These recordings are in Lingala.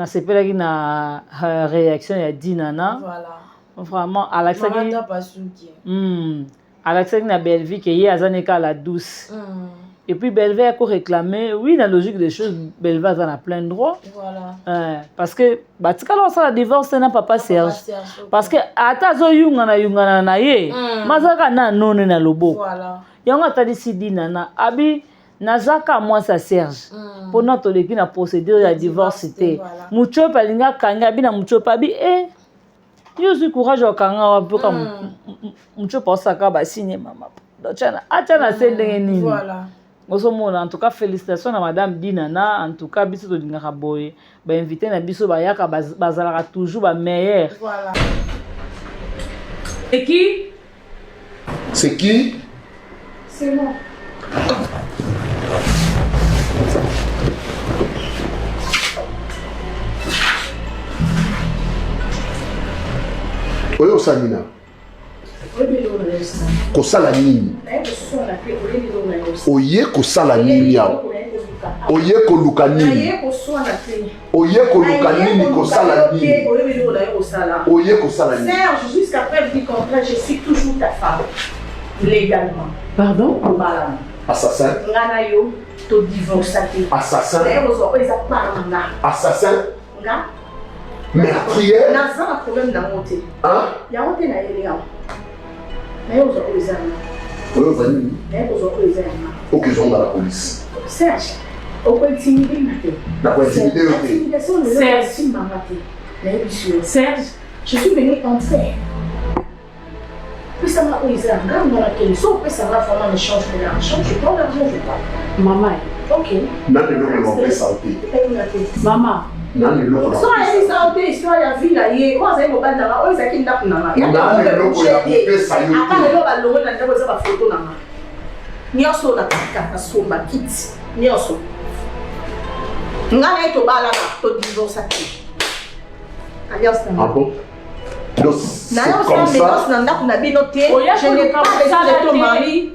na sepelaki na réaction ya Dinana. Voilà. Vraiment alaxaki alaxaki na Belleville que hier azaneka la douce. Et puis Belleville a réclamé, oui, dans la logique des choses, Belleville a dans plein droit. Voilà. Parce que, bah, tu sais, la divorce, c'est papa Serge. Parce que, atazo yungana na ye, mazaka na non na lobo. Voilà. Yanga tadi si dinana, abi, nazaka moi sa Serge. Pour notre équipe, na procédure de divorce, c'était. Mucho palinga kanga, bi na mucho pabi, yo suis courage au kanga, wa peu comme mucho pa saka ba signer mama. Dochana, achana c'est nini. Voilà. En tout cas, félicitations à Madame Dinana. En tout cas, biso to dingaka boy. Ba invité na biso ba yaka bazalaka toujours ba meilleur. Voilà. C'est qui? C'est qui? C'est moi. Oyo Samina. Kosala nini? Oye kosala nini yao? Oye koluka nini? Oye koluka nini kosala nini? Oye kosala nini? Serge, jusqu'à preuve du contraire, je suis toujours ta femme. Légalement. Pardon? Assassin. Nganayo, to divorce. Assassin. Assassin. Meurtrière. N'a pas problème dans mon thé. Hein? Il y a un thé na yéli. Mais aux autres, Oyo zani. mais aux autres, Ok, je vais à la police. Serge, au point intimider matin. La quoi intimider le thé? Intimidation, le Serge, je suis venu en faire. Puis ça m'a osé. Dans laquelle sauf que ça va faire un échange de l'argent. Je prends l'argent, je parle. Maman. Ok. Nani loko la pesa oté. Maman. Nani loko la pesa. So elle ça oté histoire ya vie là yé. Moi c'est mon bandana. On ça qui n'a pas nana. Nani loko la pesa yoté. Après le ba longo na ndako za ba photo nana. Nyoso na kaka somba kit. Nyoso. Ngana ito bala na to divorce ati. Alliance na. Ah bon? Donc c'est comme ça. Je n'ai pas besoin de ton mari.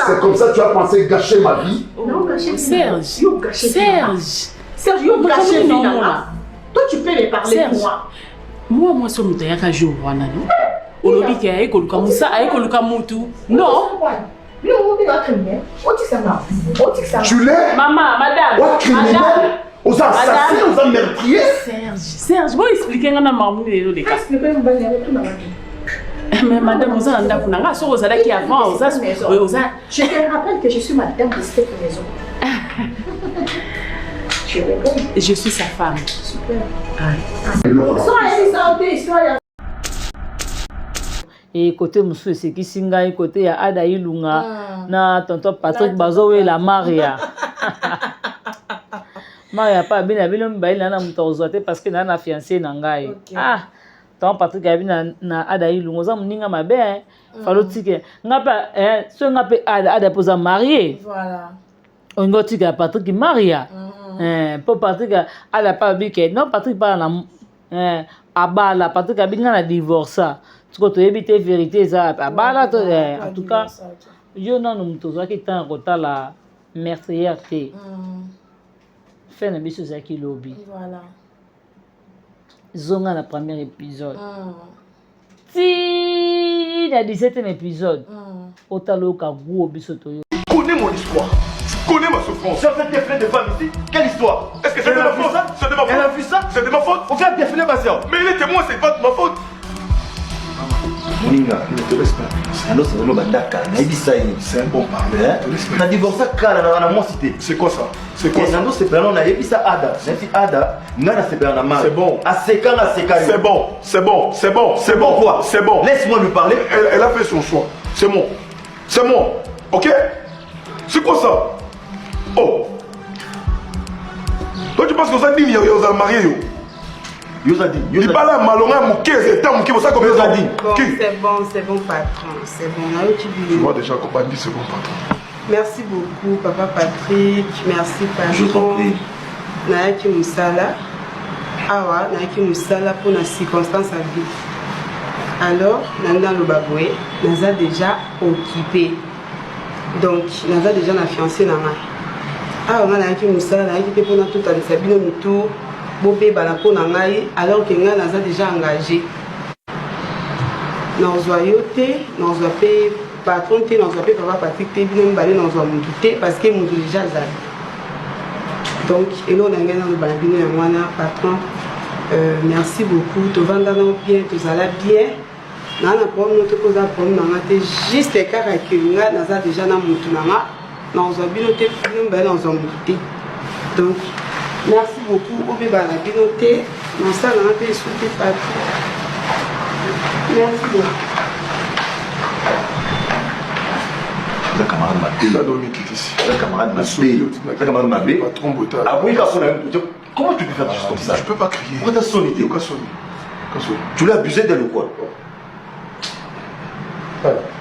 C'est comme ça que tu as pensé gâcher ma vie? Non, gâcher Serge. Serge, you gâché finalement. Toi, tu peux me parler de moi. Moi, je suis un jour. Olobi ke aye koluka musa aye koluka mutu. Non. Tu l'es? Maman, madame. Oh, criminel. Aux assassins, aux meurtriers. Serge, vous expliquez à maman les cas. Mais madame, vous avez un peu de choses qui avant. Je te rappelle que je suis madame de cette maison. Je suis sa femme. Super. Et côté Moussou, c'est qui singa, et côté ya Ada Ilunga, na tonton Patrick Bazowe la Maria. Maria pas bien bien baila na mtozote parce que na fiancé nangai. Ah, tonton Patrick a bien na Ada Ilunga, za mninga mabe, falo tike. Ngapa so ngape Ada poza marié. Voilà. On go tike Patrick Maria. Pour Patrick Ada pas bien non Patrick pas na abala Patrick a bien na divorce. Tu peux éviter vérité ça abala en tout cas yo non mtozo qui tant kota la meurtrière té. Fait na biso za ki lobby. Voilà. Zonga la premier épisode. Si la 17e épisode. Otaloka gwo biso to yo. Tu connais mon histoire. Tu connais ma souffrance. Tu as fait défiler des femmes ici. Quelle histoire? Est-ce que c'est de ma faute? C'est de ma faute. Elle a vu ça? C'est de ma faute. On vient défiler ma soeur. Mais il est témoin, c'est pas de ma faute. Moninga, ne te laisse pas. C'est un bon parler. On a divorcé à mon cité. C'est quoi ça? C'est quoi ça? C'est bon. C'est bon. C'est bon. C'est bon. C'est bon. C'est bon quoi? C'est bon. Laisse-moi lui parler. Elle a fait son choix. C'est moi. C'est moi. Ok? C'est quoi ça? Oh. Toi tu penses que ça dit il y a marié yo? Yozadi. Il parle à Malonga Moukez et Tam qui vous ça comme Yozadi. C'est bon patron, c'est bon. Je vois déjà qu'on dit c'est bon patron. Merci beaucoup papa Patrick, merci patron. Je t'en prie. Naaki Moussala. Awa, Naaki Moussala pour la circonstance à vie. Alors, Nanda Lobaboué, Naza déjà occupé. Donc, Naza déjà la fiancée Nana. Ah, on a un qui moussa, on a un qui pour tout à l'Isabino Moutou, Bobé Balapon en aïe, alors que nous avons déjà engagé. Nous avons yoté, nous avons payé patron, nous avons payé papa Patrick, nous avons balé, nous avons monté parce que nous avons déjà zali. Donc, et là, on a gagné dans le balabino, et on a patron. Merci beaucoup, tu vas dans bien, tu vas bien. Nous avons un problème, nous avons juste les cas que nous avons déjà dans le nous avons binoté, nous avons monté. Donc, merci beaucoup, au bébé la binoté, nous avons été soutenus par tout. Merci beaucoup. La camarade Mabé. La dormi qui est ici. La camarade Mabé. La camarade Mabé. Patron Botal. Ah oui, comment tu peux faire des choses comme ça? Je peux pas crier. Pourquoi t'as sonné? Pourquoi sonner? Tu l'as abusé d'elle ou quoi?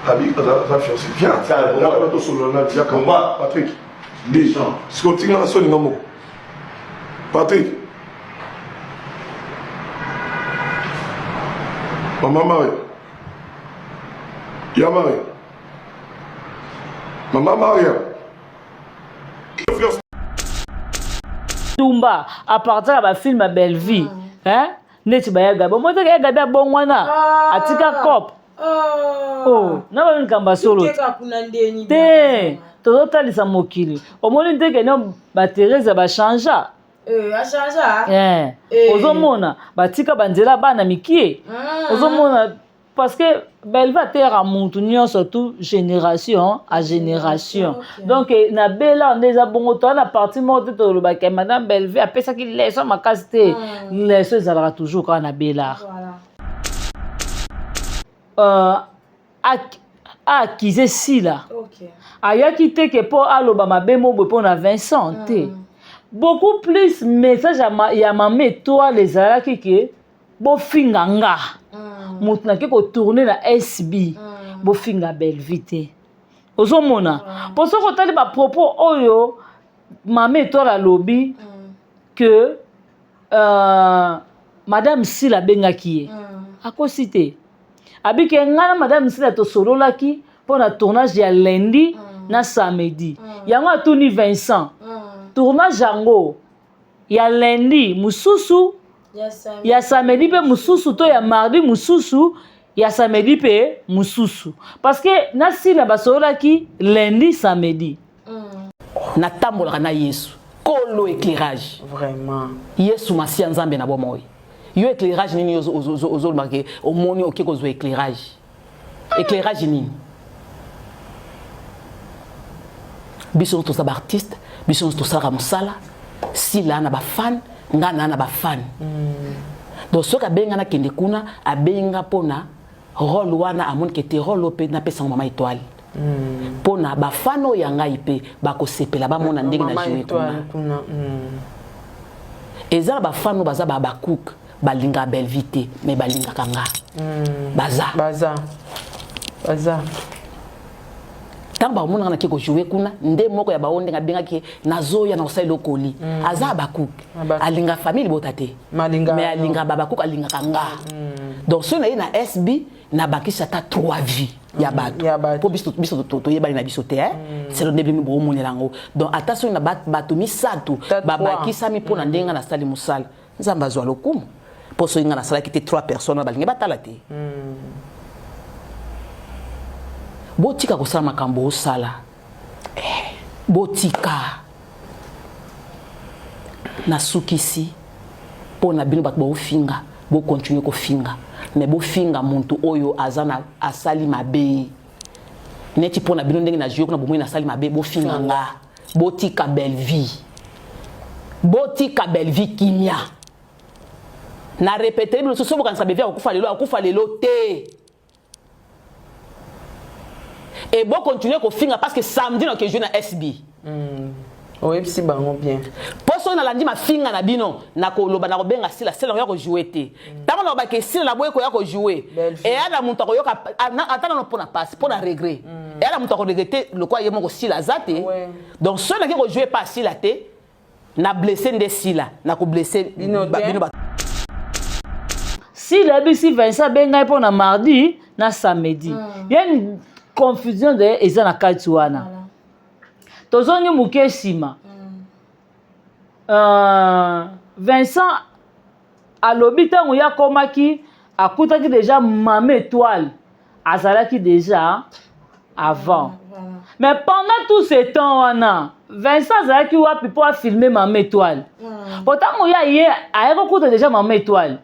Habib, la fiancée. Viens. Patrick. Dis. Si on tient la sonne, non. Patrick. Maman Marie. Y'a Marie. Maman Maria. Tumba, à partir de la film à Belle Vie, hein? N'est-ce pas Gabi? Moi, je Gabi bon wana. Atika cop. Oh, na ba nkamba solo. Te, toto lisa mokili. Omoni ndeke no ba Teresa ba changea. A changea. Ozomona, batika banzela bana mikie. Ozomona parce que Belle va terre à montunio surtout génération à génération. Donc na bela on les a bon autant la partie mode de le bac madame Belle a pesa qui laisse ma casté. Laisse ça sera toujours quand na bela. Akise si là. OK. Aya quitté que pour aloba ma bemo pour na Vincent. Beaucoup plus message à ya mamé toi les ala qui bo finganga. Moutna ke ko tourner na SB bo finga Belle Vie. Ozomona pour ça ko tali ba propos oyo mamé toi la lobby que madame Sila bengaki akosité abike ngana madame Sila to solola ki pour na tournage ya lundi na samedi yango atuni Vincent tournage yango ya lundi mususu ya samedi pe mususu to ya mardi mususu ya samedi pe mususu parce que na Sila basola ki lundi samedi na tambola na Yesu kolo éclairage Vraiment. Yesu masia nzambe na bomoy yo éclairage nini ozo marqué au moni OK ko zo éclairage nini biso to sa artiste biso to sa musala Sila na ba fan ngana na ba fan donc ce ka benga na kende kuna abenga pona rôle wana amon ke te rôle pe na pesa mama étoile pona ba fano ya ngai pe ba ko sepela ba mona ndenge na jouer kuna eza ba fano baza ba cook balinga Belle Vie mais balinga kanga baza tamba mona na kiko jouer kuna nde moko ya baonde ngabenga ki nazoya na osai lokoli aza ba cook alinga famille botate mais alinga baba cook alinga kanga donc ce na na SB na bakisa ta 3 vies ya bato po biso to yeba na biso te c'est le début mi bo monelango donc attention na bato misatu babakisa mi pona ndenga na sali musala nzamba zwa lokumu po so inga na sala ki te 3 personnes balinga batala te botika kosala makambo osala botika na sukisi po na bino bato bofinga bo continuer ko finga mais bo finga muntu oyo azana asali mabe neti po na bino ndenge na jio na bomoi na sali mabe bo finga nga botika Belle Vie kimia na répéter bino so bokanisa bevia okufa lelo te. Et bon continuer ko finga parce que samedi na ke jouer na SB. Oui, si bango bien. Poso na landi ma finga na bino na ko loba na ko benga Sila ya ko jouer te. Tango na ba ke Sila na boye ko ya ko jouer. Et ana muntu ko yoka atana no pona passe pona regret. Et ana muntu ko regretter le quoi yemo ko Sila zate. Donc ceux qui ko jouer pas Sila te na blessé nde Sila na ko blessé bino ba. Sila bisi Vincent benga pona mardi na samedi. Il y a une confusion de eza na kati wana tozongi muke sima Vincent alobi ntango ya komaki akutaki déjà Mama Étoile azalaki déjà avant. Mais pendant tout ce temps wana Vincent azalaki wapi po filmer Mama Étoile. Pourtant ya ye ayekokuta déjà Mama Étoile.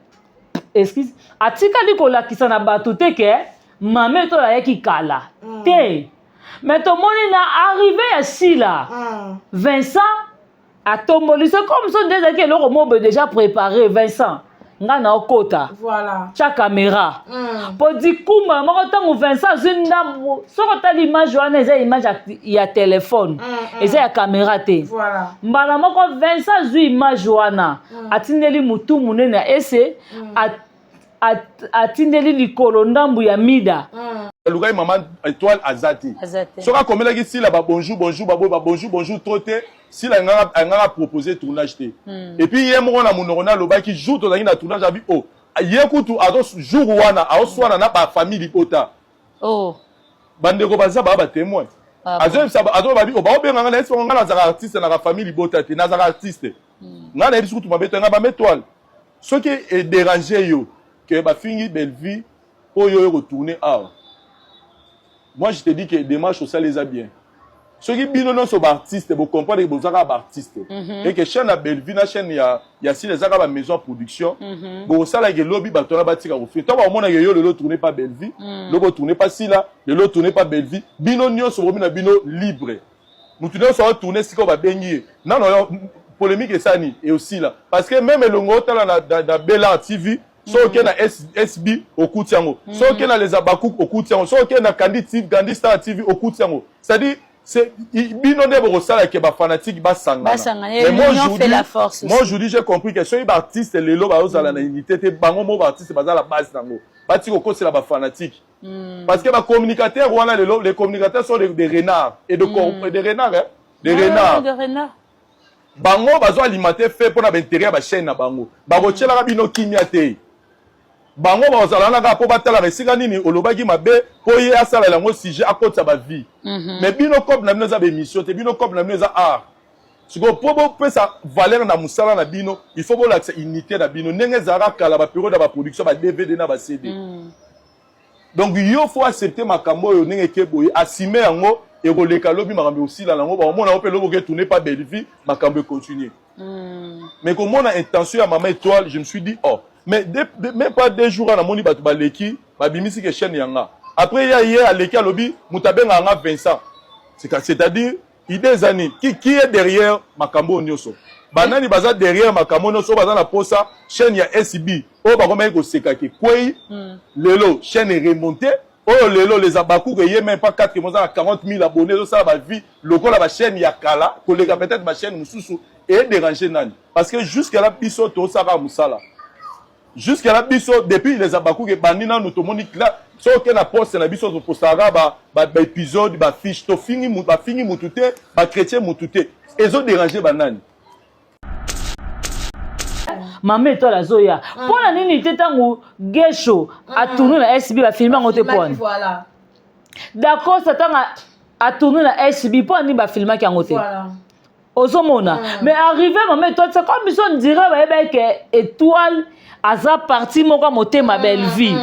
Excuse, atikali kolakisa na bato te ke Mama Étoile ayeki kala te. Mais tomoni na arrivé ya sila Vincent atomboli, c'est comme ça déjà que l'on m'a déjà préparé Vincent nga na okota voilà cha caméra pour dire kuma moko tango Vincent zindambo soko ta l'image wana eza image ya téléphone eza ya caméra te voilà mbala moko Vincent zu image wana atindeli mutu munene ese atindeli likolo ndambu ya mida Lugai Maman Étoile azati. Soka komela ki si la ba bonjour bonjour troté si la nganga proposer tournage té. Et puis hier mo na munona loba ki jour to na tournage abi oh. Hier kutu ados jour wana aoswana na ba famille lipota. Oh. Bande ko baza ba témoin. Azo sa azo ba bi o ba obenga na esi ngana za artiste na famille lipota té na za artiste. Ngana ebisu kutu mabeto nga ba Étoile. Ce qui est dérangé yo que ba fingi belle vie oyo retourner à. Moi, je te dis que les démarches sociales les a bien. Ceux qui binonnent sont artistes, vous comprenez que vous êtes artistes. Et que chaîne à Belleville, la chaîne, il y a si les arabes à maison production. Vous savez que le lobby, vous avez bâti à vous faire. Tant que vous avez le lot tourné pas Belleville, le lot tourné pas si là, le lot tourné pas Belleville. Binonnons sont remis dans bino libre. Nous tournons sur tourner si on va baigner. Non, non, polémique et ça ni et aussi là. Parce que même le ngot dans Bella TV. So que na SB au coup tiango, so que na les abakouk au coup tiango, so que na Candy Star TV au coup tiango. C'est-à-dire c'est bino de bosala ke ba fanatique ba sangana. Mais moi je dis j'ai compris que ceux artistes les lo ba osala na unité te bango mo artiste ba la base nango. Ba ti ko c'est la ba fanatique. Parce que ba communicateurs wana les communicateurs sont des renards et de renards hein, des renards. Bango bazo alimenter fait pour na intérêt ba chaîne na bango. Ba bochela ka bino kimia te. Bango bazala na po batala resika nini olobaki mabe po ye asala la ngo sujet akota ba vie. Mais bino comme na bino za be mission te bino comme na bino za art. Siko po bo pesa valeur na musala na bino, il faut bo la unité na bino ndenge zara kala ba période ba production ba DVD na ba CD. Donc il faut accepter makambo yo ndenge ke boye assumer yango et koleka lobi makambo aussi la ngo ba mona pe lobo ke tourner pas belle vie makambo continuer. Mais comme on a intention à Maman Étoile, je me suis dit oh mais même pas 2 jours à la moni batu baleki ba bimisi ke chaîne yanga. Après il y a hier à leki lobi mutabenga nga Vincent. C'est-à-dire il des années qui est derrière makambo nyoso. Banani baza derrière makambo nyoso baza na posa chaîne ya SB. Oh ba komay ko sekaki kwei lelo chaîne est remontée. Oh lelo les abakou que y même pas 4 mois à 40 000 abonnés ça va vie lokola ba chaîne ya kala kolega peut-être ma chaîne mususu et déranger nani parce que jusqu'à la biso to saka musala jusqu'à la biso depuis les abakou que banina nous to monique là so que na poste na biso to postara ba épisode ba fiche to fini mutute ba chrétien mutute ezo déranger banani. Mama Étoile azoya. Pour la nini te tango gesho a tourné la SB va filmer en te point. Voilà. D'accord, ça tanga a tourné la SB pour ni ba filmer qui en te. Voilà. Osomona. Mais arrivé Mama Étoile, c'est comme si on dirait que Étoile a sa partie mon comme ma belle vie.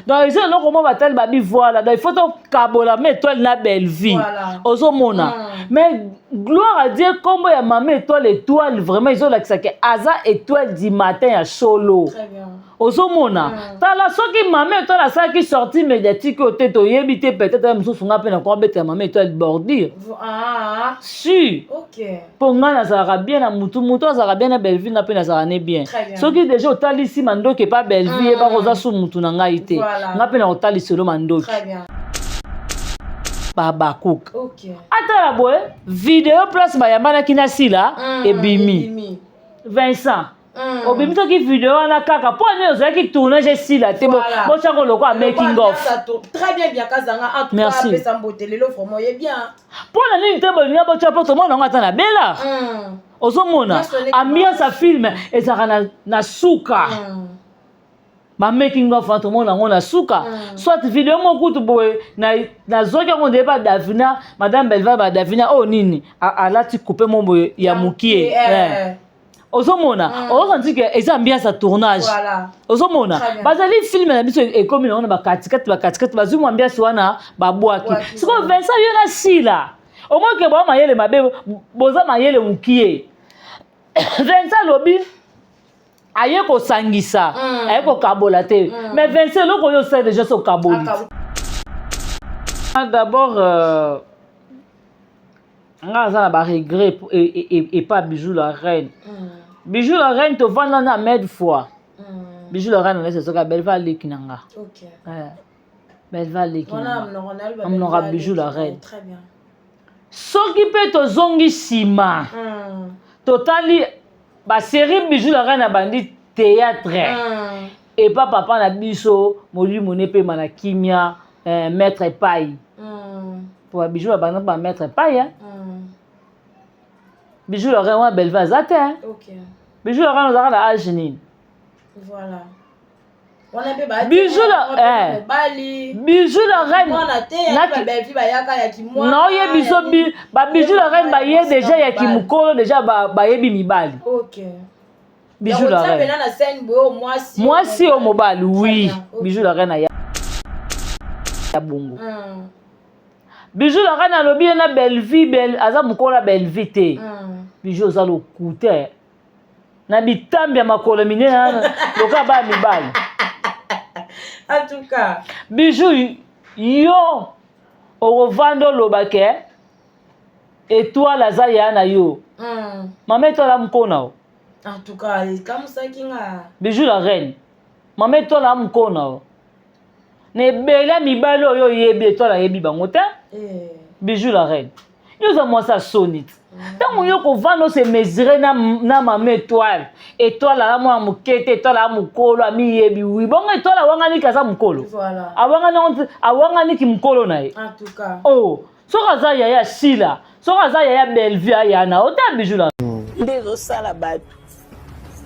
Donc ils ont comment va tel babi voilà. Donc il faut donc kabola Mama Étoile na belle vie. Voilà. Osomona. Mais gloire à Dieu comment ya Mama Étoile vraiment ils ont là que ça que Aza Étoile du matin à solo. Très bien. Osomona. T'as la soki Mama Étoile a ça qui sorti médiatique au tête yebité peut-être même sous son appel encore bête Mama Étoile bordir. Ah. Si. OK. Pour nga na ça bien na mutu ça bien na belle vie na pe na ça bien. Soki déjà otali ici mando que pas belle vie et pas rosa sous mutu na nga ité. Nga pe na otali solo mando. Très bien. Baba Cook. OK. Attends la boy, vidéo place bayambana kinasi là et bimi. Vincent. Obimi to ki vidéo na kaka po ne oza ki tournage si là te bo chango loko a making of. Très bien kazanga en tout cas pesa mbotele lo vraiment est bien. Po na ni te bo ni bo chapo to mona ngata na bela. Ozomona ambiance a film ezaka na suka. Ma making of tout le monde on suka soit vidéo mon coup boy na zoka on débat Davina madame Belva ba Davina oh nini a la ti couper mon boy ya mukie ozomona ozanti que eza ambiance à tournage ozomona bazali film na biso ekomi na bakatikati bazwi mu ambiance wana babwaki siko Vincent yo na sila omoke ba mayele mabe boza mayele mukie Vincent lobi aye ko sangisa aye ko kabola te mais Vincent loko yo sait déjà so kaboli d'abord nga za ba regret et pas Bijou la reine Bijou la reine to vanda na med fois Bijou la reine laisse soka belva lekinanga OK belva lekinanga on aura Bijou la reine très bien soki pe to zongi sima totali ba série Bijou la reine a bandi théâtre et pas papa na biso moli monepe mana kimia maître pai pour Bijou la bandi ba maître pai Bijou la reine belva zate OK Bijou la reine ozaka na âge nini voilà on a pas Bijou la Bijou la reine non ye biso ba Bijou la reine ba ye déjà ya kimukolo déjà ba yebi mibali OK Bijou la reine moi si au mobile oui Bijou la reine ya bongo Bijou la reine alobi na belle vie belle aza mukola belle vie te Bijou za lo coûter na bitambi ya makolo minene loka ba mibali en tout cas Bijou yo ovando lobake étoile aza ya na yo mama étoile mukona en tout cas comme ça kinga Bijou la reine mama étoile mukona ne bela mibali oyo yebi étoile yebi bango te Bijou la reine yo za moi ça sonite tant yo ko vando se mesurer na mama étoile la mo mukete étoile la mukolo ami yebi oui bon étoile wanga ni kaza mukolo voilà awanga ni ki mukolo na ye en tout cas oh so kaza ya Sila so kaza ya Bellevue ya na ota Bijou la ndezo sala bato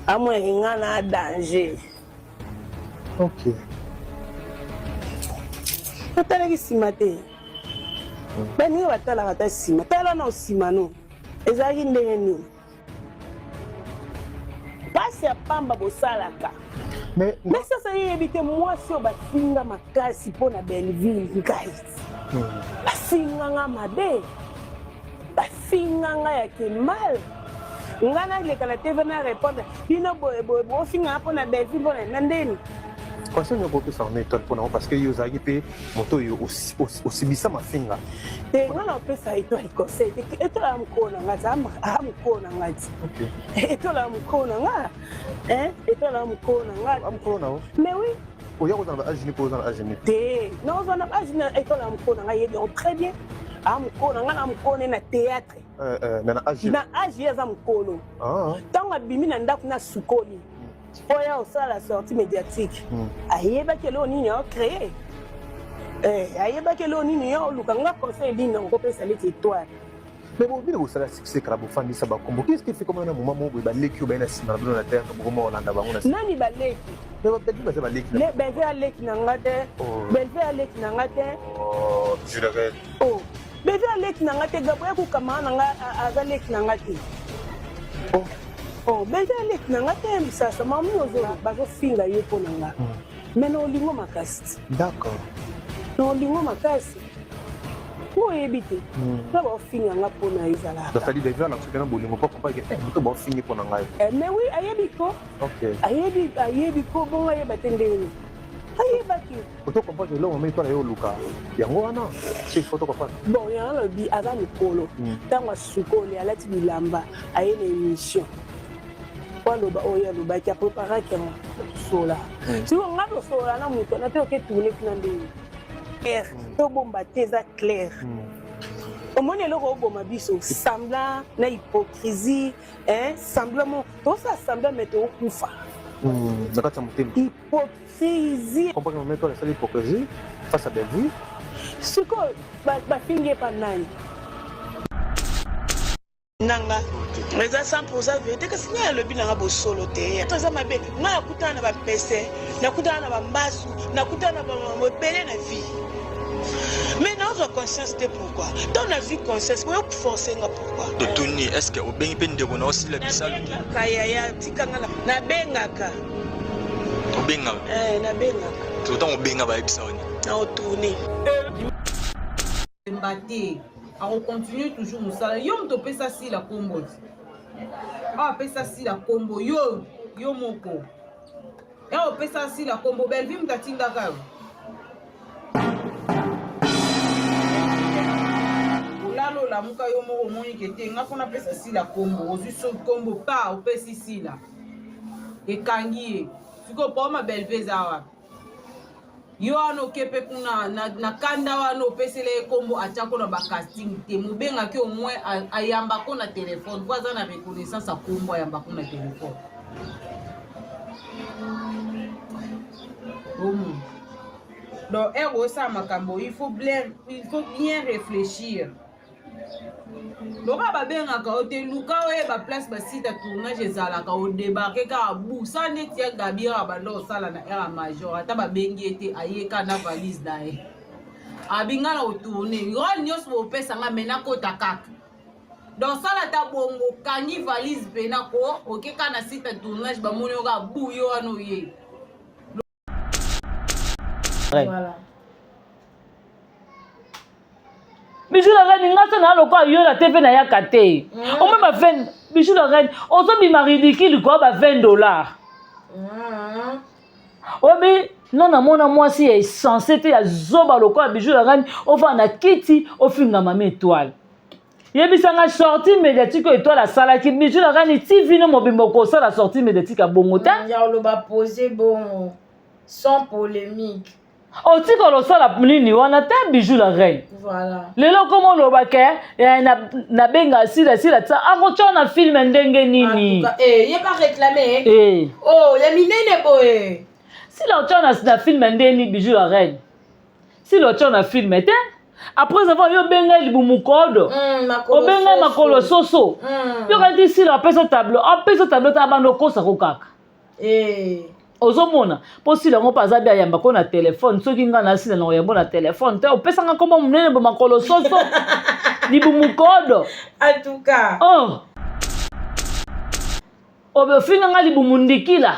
amwe ngana danger OK Tala ki sima te bani batala kata sima tala na sima no ezaki ndenge nini pasi ya pamba bosalaka mais sasa yebi te mwasi oyo basinga makasi mpo na Belleville ngai basinganga mabe basinganga ya kemal nga naleka na tv na répondre bino bofinga mpo na Belleville mpo na ndeni Conseil nous propose en méthode pour nous parce que vous avez payé moto aussi bisa mafinga. Et on a fait ça et toi il conseil et toi la mkona ngata mkona ngati. OK. Et toi la mkona nga et toi la mkona nga mkona. Mais oui. Oya ko dans agini ko dans agini. Té non on a agini et toi la mkona nga yebi très bien. Mkona nga na mkona na théâtre. Mais na agini. Na agini za mkolo. Tanga bimi na ndaku na sukoli. Oya osala la sortie médiatique. Ayeba que lo nini a créé. Ayeba que lo nini a lukanga conseil dina ko pesa les étoiles. Mais bon, bien ça succès kala bofandi ça ba kombo. Qu'est-ce qui fait comme un moment où ba leki ba na sima na terre ko mo olanda ba ngona. Nani ba leki? Mais peut-être ba leki. Le bébé a leki na ngate. Bébé a leki na ngate. Oh, je l'avais. Oh, bébé a leki na ngate gaboya ku kama na nga aza leki na ngate. Oh, bébé a leki na ngate sasa mamu ozo bazo finga ye po na nga. Mais no lingo makasi. D'accord. No lingo makasi. Pour éviter. Ça va finir nga po na izala. Donc ça dit déjà na sukana bolingo pas pas que to ba finir po na nga. Mais oui, ayebiko. OK. Ayebiko bon ayeba tendeni. Ayebaki. Auto comprendre que là on met toi yo luka. Yango wana. C'est photo quoi. Bon, ya lo bi aza mikolo. Tanga sukoli alati bilamba aye na émission. Waloba oya loba ki a préparé que sola. Si on a le sola na muto na te oke tourner kuna ndeni. Claire, to bomba teza claire. Au moins le roboma biso semblant na hypocrisie, semblant tout ça semblant mettre au kufa. Hypocrisie. Comprends que toi la hypocrisie face à des vues. Ce que ba finge pa nani. Nanga mais à 100% vérité que signal le binanga bo solo te to za mabe nga kutana na ba pese na kutana na ba mbasu na kutana na ba mobele na vie Mais dans conscience, c'est pourquoi? Dans la vie conscience, vous forcer pourquoi? Totoni, est-ce que au bengi pende ko aussi la bisalo? Kaya tikangala na bengaka. Au benga. Na bengaka. Tout temps au benga ba bisalo. Na otourner. Mbaté, on continue toujours mon salaire. Yo me topé ça si la combo. Ah, pé ça si la combo. Yo moko. Et on pé ça si la combo. Belle vie m'tatinga ka. Olalo la muka yo moko moni kete nga fona pé ça si la combo. Ozu so combo pa o pé si la. Et kangi. Siko pa ma belle vezawa. Yo ano kepe kuna na kanda wano pesele kombo achako na ba casting te mubenga ki au moins ayamba ko na téléphone kwa za na reconnaissance a kombo ayamba ko na téléphone. Donc ero sa makambo il faut bien réfléchir. Loka ba benga ka o te luka o ba place ba site tournage ezalaka o débarquer ka bu sa net ya Gabira ba ndo sala na era major ata ba bengi ete ayeka na valise dae abinga na o tourner rôle nyos bo pesa nga mena ko takaka donc sala ta bongo kangi valise pena ko okeka na site tournage ba moni o ka bu yo ano ye. Voilà. Bijou la reine, nga sana loko yo la TV na ya kate. O même ba 20, bijou la reine, on so bi mari ridicule quoi ba $20. Obi non na mona mwasi est censé te ya zoba loko bijou la reine, on va na kiti, au finga mama étoile. Yebisanga sortie médiatique étoile la sala ki bijou la reine ti vino mobimbo ko ça la sortie médiatique a bongota. Ya lo ba poser bon sans polémique. O ti ko lo sala nini wana te bijou la reine. Voilà. Lelo komo lo ba ke na benga sila ta ako chona film ndenge nini. Y a pas réclamé. Oh, y a minene boy. Si la chona na film ndenge bijou la reine. Si la chona film était après avoir yo benga libumukodo. O benga makolo soso. Yo ka di si la pesa tableau. A pesa tableau ta bando ko sa ko kaka. Ozomona po si lango paza bia yamba ko na téléphone soki nga na sila na yamba na téléphone te opesa nga kombo munene bo makolo soso libumukodo en tout cas obe finga nga libumundikila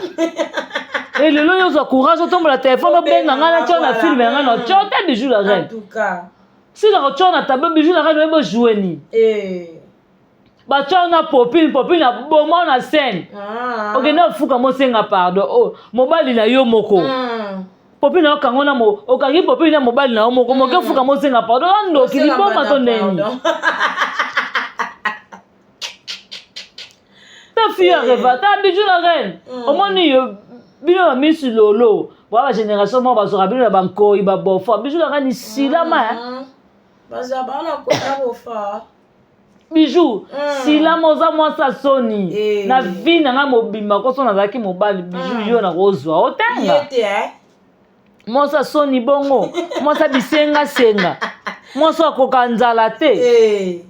et lelo yo zo courage otombola téléphone obenga nga na tona film nga no chote bijou la reine en tout cas si la tona tableau bijou la reine bo jouer ni ba chona popine na bomo na scène ok na fuka mo senga pardon mobali na yo moko popine na kangona mo okagi popine na mobali na yo moko mo ke fuka mo senga pardon ndo kilipo mato neni ta fille reva ta bijou la reine au moins yo bino ba misu lolo ba génération mo ba sora bino ba nko iba bofo bijou la reine silama baza bana ko ta bofa bijou si la moza mwasa soni na vie na nga mobimba ko sona zaki mobali bijou yo na kozwa otenga mwasa soni bongo mwasa bisenga senga mwasa koka nzala te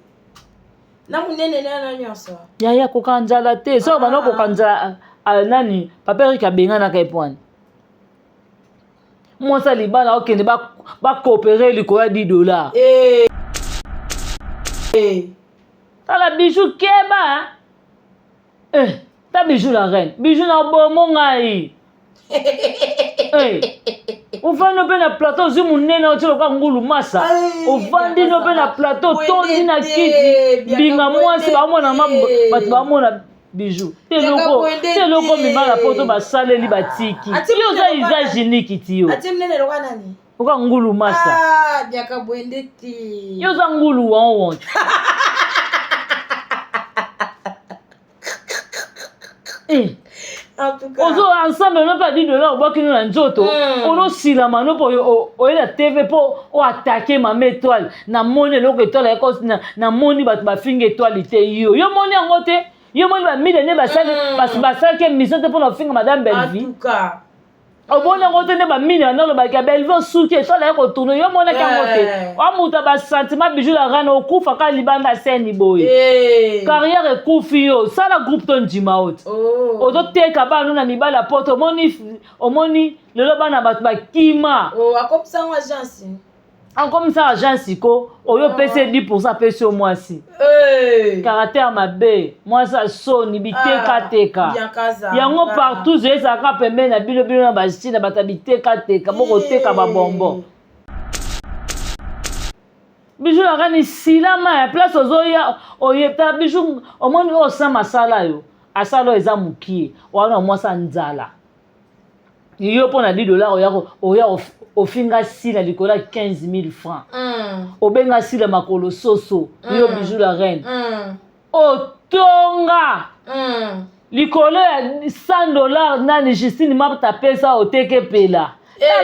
na munene na nyonso ya koka nzala te so bana koka nzala nani paperi ka benga na kai point mwasa libala okende ba coopérer likoya $10 Tala bijou keba ta bijou la reine bijou na bomo ngai ufano pe na plateau zimu nene otilo ka ngulu masa ufandi no pe na plateau tondi na kiti binga mwasi ba mona bat ba mona bijou te loko mimala poto ba saleli batiki yo za izagini kiti yo atimnene lo nani oka ngulu masa biaka bwende ti yo za ngulu won ozo ensemble no pas $10 obokino na nzoto ono silama no po oyela TV po o attaquer mama étoile na moni loko étoile ya kosi na moni bato bafinga étoile te yo moni yango te yo moni ba milene basali ke mission te mpona ofinga madame Belleville en tout cas obona ngo te ne ba mine na lo ba ka Belleville suki étoile ya ko tourner yo mona kango te o muta ba sentiment bijou la reine okufa ka libanda scène boye carrière ekufi yo sala groupe ton jimaot ozo teka ba no na mibala poto omoni lelo bana bato bakima akopisa ngo agence Comme ça, agent siko, oyo pese 10% pese au moins si. Caractère ma bé, moi ça sonne, biteka teka. Yango partout, je ça ka pembe na bilo na basi na batabiteka teka, boko teka ba bonbon. Bijou la rani silama, place ozoya, oyeta bijou, au moins o sa masala yo. Asalo eza mukie, wana moi ça nzala. Yo pona $10 oya ofinga sila likola 15 000 francs. Obenga sila makolo soso, yo bijou la reine. Otonga. Likolo ya $100 nani Justine mapta pesa oteke pela.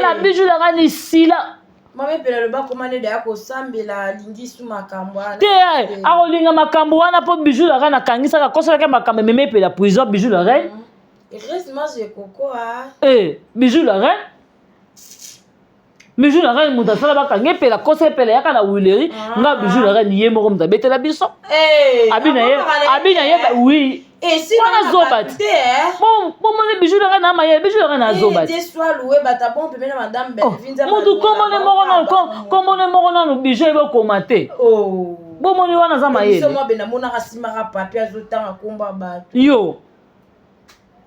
La bijou la reine sila. Mama pela le ba komane da ko sambela lingisu makambo ana. Te akolinga makambo wana po bijou la reine akangisa ka kosa ka makambo meme pela prison bijou la reine. Heureusement j'ai coco ah. Bijou la reine. Bijou la reine muta sala bakange pela kosa pela yaka na wileri nga bijou la reine yemo ko mtabete la biso. Abina ye oui. Si on a zobat. Bon mon bijou la reine na maye bijou la reine na zobat. Des soir loué bata bon peut madame Belvinza. Mutu comment ne moro no bijou e ba commenter. Bon mon wana za maye. So mo bena mona kasimaka papier azotanga komba ba. Yo.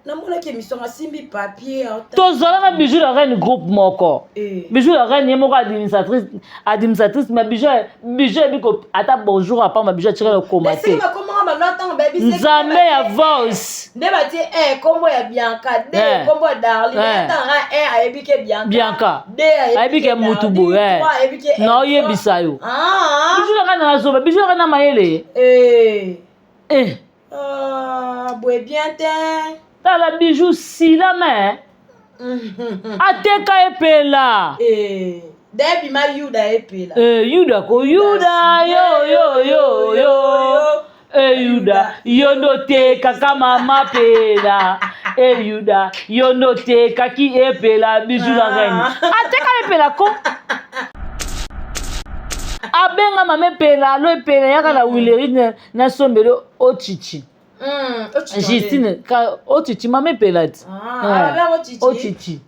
Na mona ke misonga simbi papier. Tozola na bijou la reine groupe moko. Bijou la reine yemo administratrice ma bijou biko ata bonjour apa ma bijou tire le commenter. Nzambe ya voice. Ndeba ti kombo ya Bianca, de kombo ya Darling, tanga ayebike Bianca. Bianca. Ayebike mutubo na oyebisa yo. Bijou la reine na zoba, bijou la reine na mayele. Boy bien te. Tala bijou sila me. Ateka epela. Debi ma Yuda epela. Yuda ko Yuda yo. Yuda yondo teka kama mapela. Yuda yondo teka ki epela bijou la reine. Ateka epela ko. Abenga mame pela lo epela yaka na wileri na sombelo ochichi. Justine ka ochichi mame pelati. Ochichi.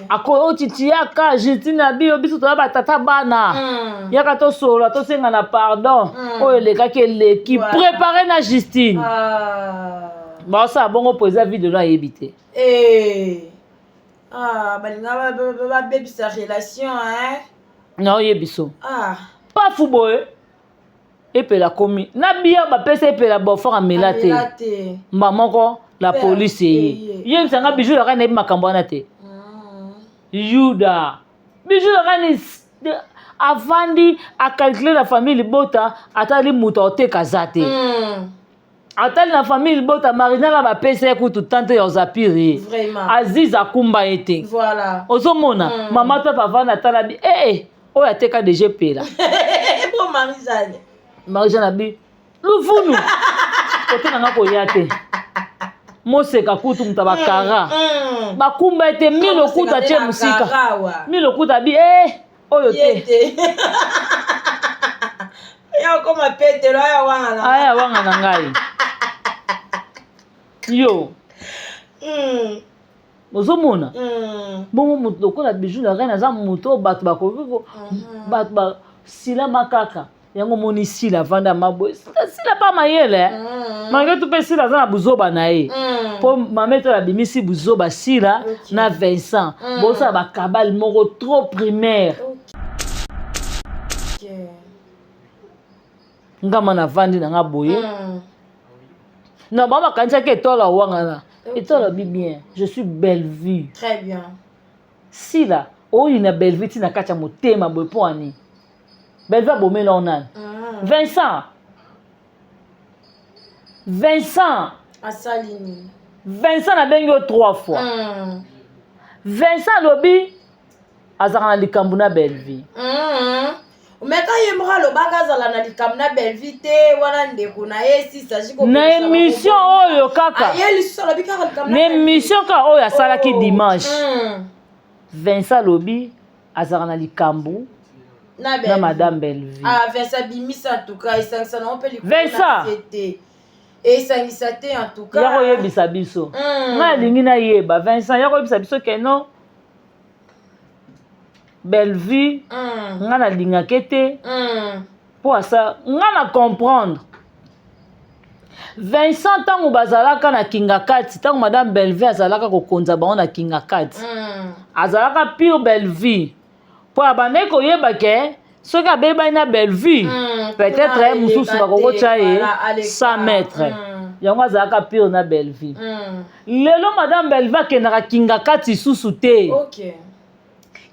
Ako ochichi yaka Justine abio biso to ba tata bana. Yaka to solo to senga na pardon. Oyo leka ke leki préparer na Justine. Ba sa bongo poser vidéo na yebité. Balinga ba baby sa relation Non yebiso. Pas football. Epela komi na biya ba pesa epela bofo amelate mbamoko la police ye nsanga bijou la reine makambo na te Yuda bijou la reine avandi a calculer la famille bota atali muta oteka zate atali na famille bota marina la ba pesa kutu tante ya zapiri Aziz akumba ete voilà ozomona mama to papa na tala bi oya teka déjà pela bon marizane Marie-Jeanne Abi, Lufunu. Kote nanga koyate. Moseka kutu mtabakara. Bakumba ete milo kuta che musika. Milo kuta bi oyo te. Ya koma pete lo aya wanga na. Aya wanga na ngai. Yo. Ozomona. Bongo muto ko la bijou la reine za muto batu bakoko. Batu ba sila makaka. Yango moni sila vanda mabo sila pa mayele malgré tout pe sila za na buzoba na ye po mameto la bimisi buzoba sila na Vincent bosa ba kabal moko trop primaire ngama na vandi na ngaboye na mama kanisa ke tola wanga na etola bi bien je suis belle vue très bien sila oyi na belle vue tina kacha motema boy po ani Belle va bomber l'onan. Vincent. Asalini. Vincent a bengo 3 fois. Vincent lobi azana likambu na belle vie. Meka yemra lo bagazala na likambu na belle vie te wana ndeko na yesi sajiko. Na émission oyo kaka. Ayeli sola bika likambu na émission ka oyo asalaki dimanche. Vincent lobi azana likambu na madame Belleville. Vincent Bimisa en tout cas, ça non peut lui Vincent. Et ça y s'était en tout cas. Yako yebisa biso. Na lingi na yeba Vincent yako yebisa biso ke non. belle vie nga na lingaka te pour ça nga na comprendre Vincent tango bazalaka na kingakati tango madame Bellevie azalaka kokonza bango na kingakati azalaka pure Bellevie po abane koyeba ke soki abeba na Bellevie peut-être mususu bakokotya ye 100 mètres yango azalaka pure na Bellevie lelo madame Bellevie akendaka kingakati susu te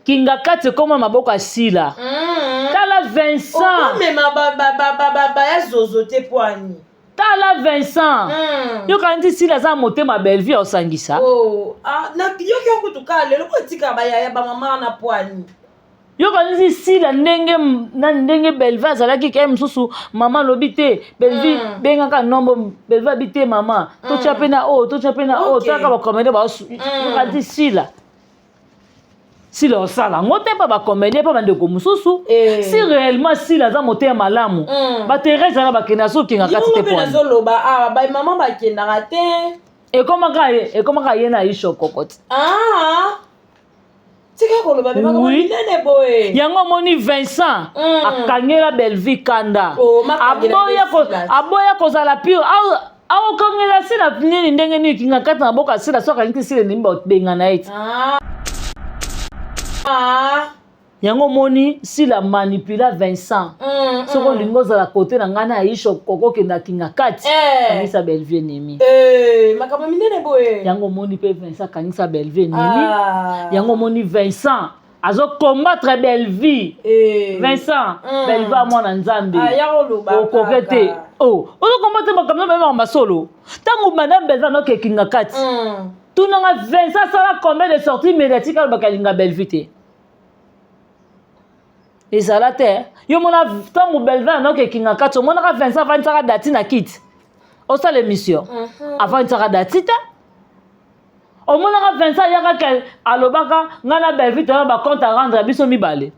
kingakati ekoma maboko asila tala Vincent ya zozo te poani tala Vincent yoka nti sila za motema Bellevie osangisa yoki okutuka lelo kotika bayaya bamama na poani yoka nti sila ndenge Bellevie azalaki ke mosusu mama lobi te Bellevie bengaka nombo Bellevie abi te mama totya mpe na o taka bakomede yoka nti sila osala ngo te mpa bakomedie mpa bandeko mosusu si réellement sila aza motema malamu baterese na bakende azokinga kati te poanazoloba bamama bakendaka te ekomaka ye na isho kokoti tika koloba bemaka minene boye yango omoni Vincent akangela Bellevie kanda aboya kozala pure aokongela sila nini ndenge nini kinga kati na boka sila so akangiki sila nini babengana eti yango moni sila manipula Vincent soko olingi ozala kote na ngai na aisho kokokenda kinga kati kangisa Bellevie nemi makambo minene boye yango moni mpe Vincent kangisa Bellevie nemi yango moni Vincent azokombattre Bellevie Vincent Bellevie amwana nzambe okoke te ozokombattre makambo na basolo ntango madame Bellevie anoke kinga kati tunanga Vincent asala combien de sorties médiatiques alobaka alinga Bellevie te ezala te yo mona ntango Bellevie anoke kinga kati omonaka Vincent avandisaka dati na kiti osala émission avandisaka dati te omonaka Vincent ayaka alobaka nga na Bellevie tena bacompte à rendre biso mibale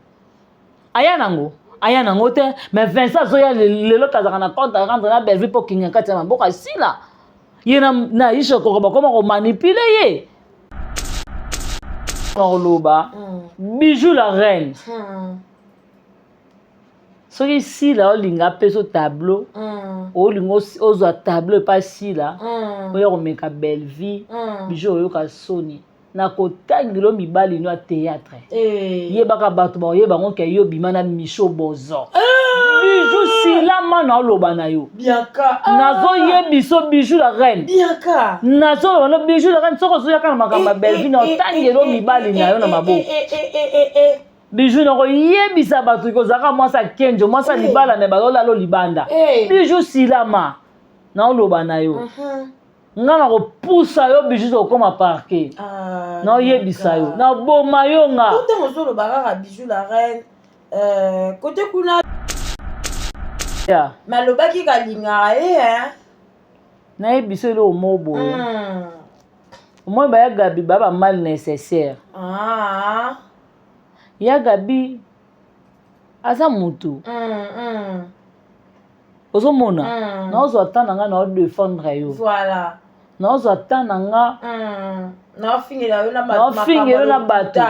aya nango te mais Vincent azoya lelo kazaka na compte à rendre na Bellevie mpo kinga kati ya maboko asila ye na isho koko bakoma komanipule ye oloba Bijou la reine soki sila olinga peso tableau olinga ozwa tableau epa sila oya komeka Bellevie Bijou oyoka soni na kotangelo mibali no ya théâtre yebaka bato baoyeba ngo ke yo bima na Micho Bozo Bijou sila mana oloba na yo nazoyebiso Bijou la reine nazoloba no Bijou la reine soko ozoyaka na makambo ya Bellevie na otangelo mibali na yo na maboko Bijou na koyebisa bato kozaka mwasa kenjo mwasa libala na balolalo libanda Bijou silama na oloba na yo nga na kopusa yo Bijou okoma parquet na oyebisa yo na boma yo nga kote mozoloba kaka Bijou la reine kote kuna malobaki kalingaka ye nayebisa elo omo boye omoi baya Gabi baba mal nécessaire ya Gabi aza mutu ozomona na ozwa temps na nga na odefendre yo na ozwa temps na nga naofingela na bato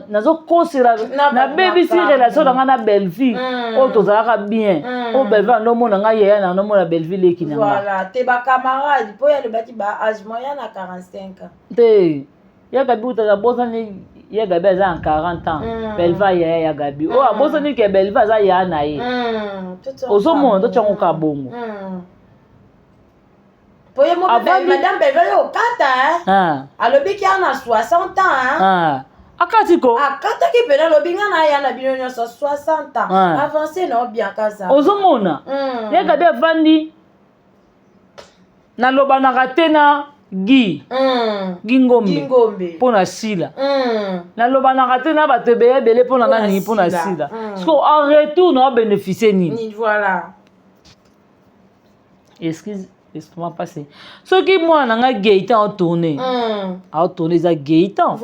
nazokosela nabebisi relation na nga na Bellevie oyo tozalaka bien oyo Bellevie andomona nga yeya na andomona Bellevie leki na nga te bacamarade mpo yalobaki ba age moyen na 45 ans te ya Gabi utaka bosani ya Gabi aza en 40 ans Bellevie yaya ya Gabi oyo abosani ke Bellevie aza yaya na ye ozomona totyango ka bongo Poye mo madame Bellevie okata alobiki ana 60 ans akati ko akataki pena lobinga na ya na bino nyonso 60 ans avancé na bien kaza ozomona ya Gabi avandi nalobanaka te na Guy Ngombe mpona sila nalobanaka te na bato ebele mpona nani mpona sila parceque en retour na obénéficie nini excuse-moi passé soki mwana nga Gaëtan aotourne eza Gaëtan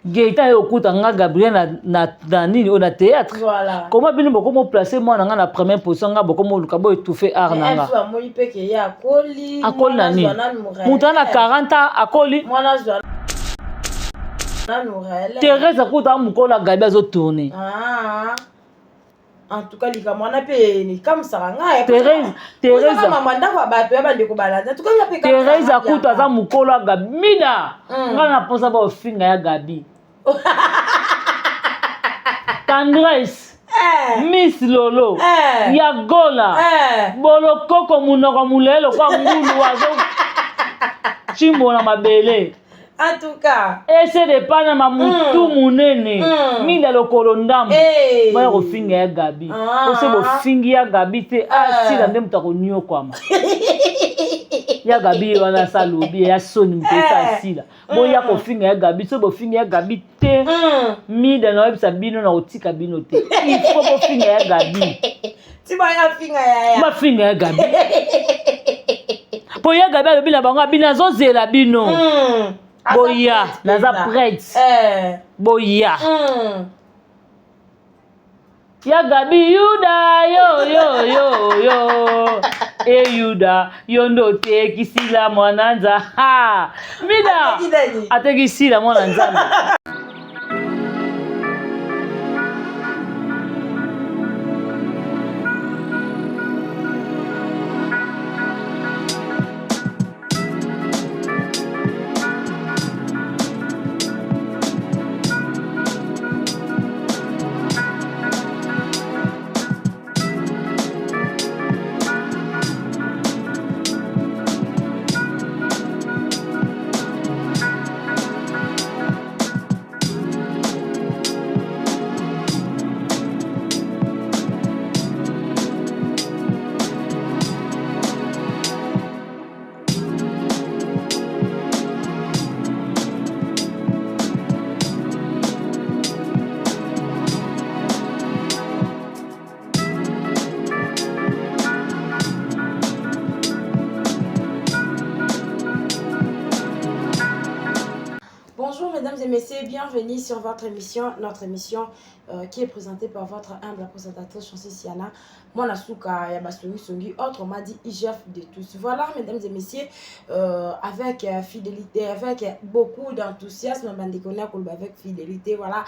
Gaëtan okuta nga Gabriel na nini oyo na théâtre comment bino bokomo placer mwana nga na première position nga bokomo luka bo étouffer art na nga akoli na nini mutu na 40 ans akoli Thérèse akuta mukola Gabi azotourner. En tout cas, les gamins n'a pas comme ça. Thérèse maman d'abord bateau ya bande ko balade. En tout cas, il a fait Thérèse akuta za mukola Gabi. Mina. Ngana posa ba finga ya Gabi. Tendresse. Miss Lolo. Yagola. Bolokoko munoko mulelo kwa ngulu wazo. Chimbo na mabele. En tout cas, essaie de pas na mamutu munene. Mila lokolo ndamu. Ba ko finga ya Gabi. Ose bo fingi ya Gabi te sila ndem ta ko nyo kwama. Ya Gabi wana salubi ya soni mpesa sila. Bo ya ko finga ya Gabi, so bo finga ya Gabi te. Mida na websa bino na otika bino te. Il faut bo finga ya Gabi. Ti ba ya finga ya. Ba finga ya Gabi. Po ya Gabi alobi na bango bina zo zela bino. Boya, naza prête. Boya. Ya Gabi Yuda yo. Yuda yondo te kisila mwananza. Ha. Mida. Ate kisila mwananza. Bonjour mesdames et messieurs, bienvenue sur votre émission, notre émission qui est présentée par votre humble présentatrice Chancy Siana, Monasuka Yabasongi Songi, autrement dit IGF de tous. Voilà mesdames et messieurs, avec fidélité, avec beaucoup d'enthousiasme, avec fidélité, voilà,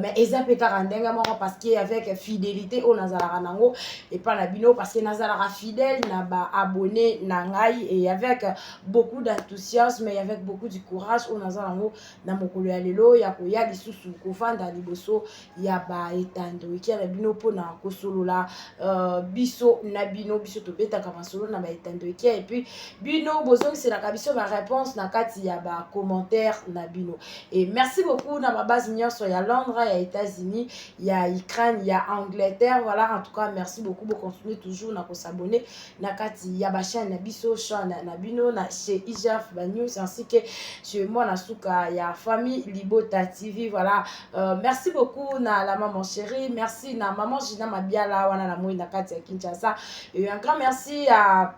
mais Ezapé Karandenga parce qu'avec fidélité, on a Zalaranango et pas la bino parce que Nazalara fidèle, n'a pas abonné, Nangai, et avec beaucoup d'enthousiasme et avec beaucoup de courage, on a Zalango. Na mokolo ya lelo ya koya lisusu kofanda liboso ya ba etando iki ya bino pona kosolola biso na bino biso tobetaka masolo na ba etando iki et puis bino bozong c'est la biso ba réponse na kati ya ba commentaire na bino et merci beaucoup na ba base nyonso ya Londres ya États-Unis ya Ukraine ya Angleterre voilà en tout cas merci beaucoup pour continuer toujours na ko s'abonner na kati ya ba chaîne na biso chaîne na bino na chez IGF ba news ainsi que chez moi na suka ya famille Libota TV voilà merci beaucoup na la maman chérie merci na maman Gina Mabiala wana na moi na kati ya Kinshasa et un grand merci à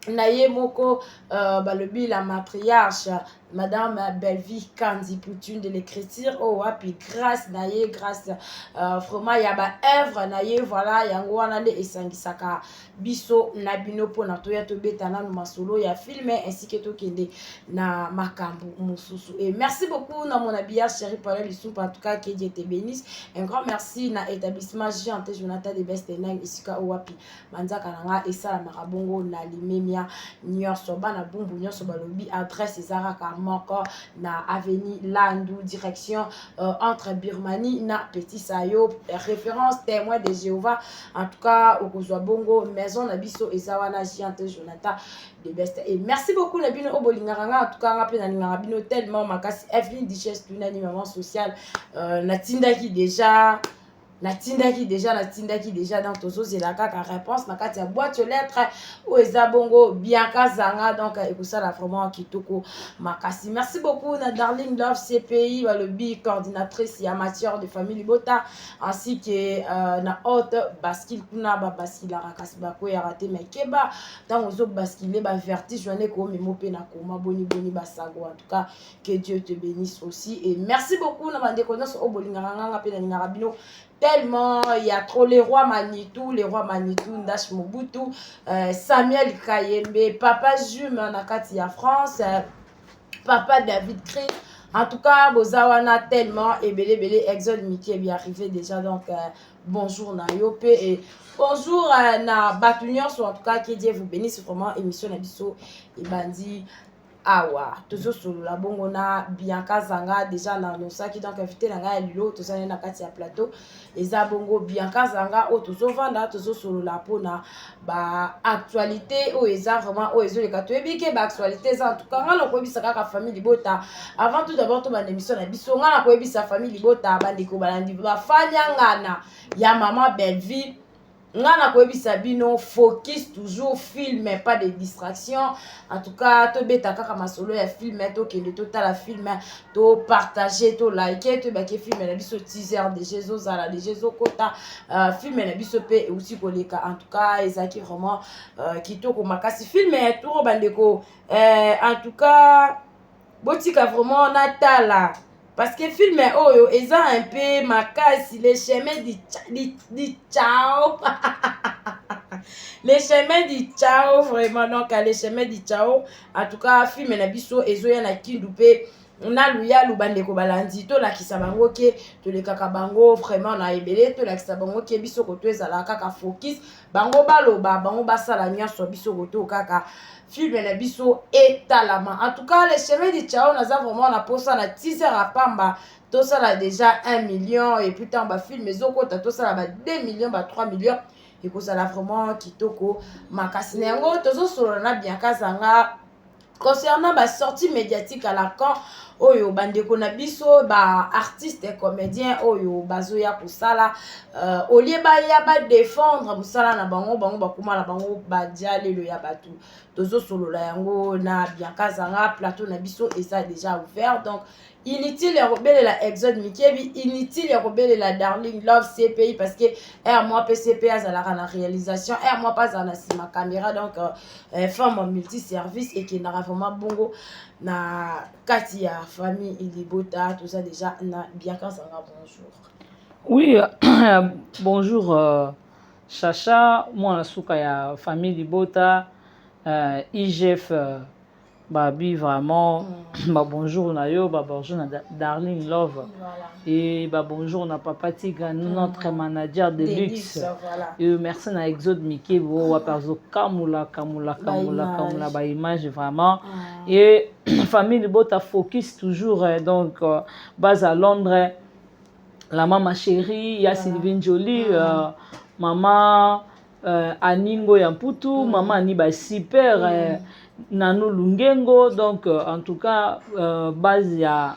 Naye Moko balobi la matriarche Madame Bellevie Kandi Poutune de l'écriture oh puis grâce Naye grâce vraiment ya ba œuvre Naye voilà yango wana le esangisaka biso na bino po na toya to betana no masolo ya film ainsi que to kende na makambo mususu et merci beaucoup na mon habillage chérie Paul Lisoupa en tout cas que Dieu te bénisse un grand merci na établissement Jean-T Jonathan de Bestenang isika owapi manzaka nanga esala marabongo na limemia nyonso bana bumbu nyonso balobi adresse ezaraka moko na avenue Landu direction entre Birmanie na Petit Sayo référence témoin de Jéhovah en tout cas okozwa bongo maison na biso ezawana Jean-T Jonathan de Best et merci beaucoup na bino obolinganga en tout cas ngape na linganga bino tellement makasi Evelyn Duchesse tunani maman sociale na tindaki déjà natindaki déjà dans tozo zelaka ka réponse na kati ya boîte aux lettres ou ezabongo bianca zanga donc ekosala vraiment kitoko makasi merci beaucoup na Darling Love CPI balobi coordinatrice ya matière de famille Libota ainsi que na haute bascule kuna ba bascule rakasi bako ya raté mais keba dans ozo basculer ba vertige journée ko memo pe na koma boni basago en tout cas que Dieu te bénisse aussi et merci beaucoup na bande connaissance au bolinganga pe na ngarabino tellement il y a trop les rois Manitou, Ndash Mobutu, Samuel Kayembe, Papa Jume Nakati ya France, Papa David Cré, En tout cas, Bozawana tellement et belé Exode Mickey est bien arrivé déjà. Donc, bonjour Nayope et bonjour na Batunion, en tout cas, que Dieu vous bénisse vraiment. Émission Nabiso et Bandi. Awa, toujours sur la bongona, Bianca Zanga, déjà dans nos sacs, donc invité Nanga et Lilo, tout ça, na Katia Plateau, et Zabongo, Bianca Zanga, ou toujours vanda, toujours sur la pona, bah, actualité, ou Eza vraiment, ou Ezo, les katoué, biké, bah, actualité, en tout cas, on a quoi, bisa, la famille Libota, avant tout d'abord, tout, ma émission, na biso, on a quoi, bisa, famille Libota, bandiko, balandi, bah, Fanyangana, ya maman, belle vie. Ngana koyebi sabino focus toujours film mais pas de distraction. En tout cas to beta kaka masolo ya film to kende to la film to partager to liker to ba ke film na biso teaser de Jésus zala de Jésus kota film na biso pe aussi koleka. En tout cas ezaki vraiment kitoko makasi film to bandeko en tout cas botika vraiment natala. Parce que film oyo eza un peu makasi les chemins di ciao. Les chemins di ciao vraiment donc les chemins di ciao en tout cas film na biso ezoya na kindu pe na luya lubandeko balandi to la kisabango ke to le kaka bango vraiment na ebele to la kisabango ke biso ko to ezala kaka focus bango baloba bango basala nyonso biso ko to kaka film na biso etalama. En tout cas les chemins di ciao naza vraiment na posa na teaser à pamba to ça là déjà 1 million et puis tant ba film ezoko ta to ça là ba 2 millions ba 3 millions et que ça là vraiment kitoko makasi nango tozo solo na Bianca Zanga concernant ba sortie médiatique à la camp oyo bandeko na biso ba artiste et comédien oyo bazoya kusala olie ba ya ba défendre musala na bango bakuma na bango ba diale le ya batu tozo solo la yango na Bianca Zanga plateau na biso et ça déjà ouvert donc inutile ya rebelle la Exode Mikebi inutile ya rebelle la Darling Love CPI parce que moi PCP azalaka na réalisation moi pas na ma caméra donc femme multi-service et qui n'a vraiment bongo na Katia famille Ilibota tout ça déjà na Bianca Zanga bonjour. Oui bonjour Chacha moi na suka ya famille Libota IGF Babi vraiment bonjour na yo bonjour na Darling Love et bonjour na Papa Tiga notre manager de luxe et merci na Exode Mickey bo perso kamula ba image vraiment et famille de Bota focus toujours donc base à Londres la maman chérie ya Sylvine Jolie maman Aningo Yamputu maman Aniba super Nano Lungengo donc en tout cas base ya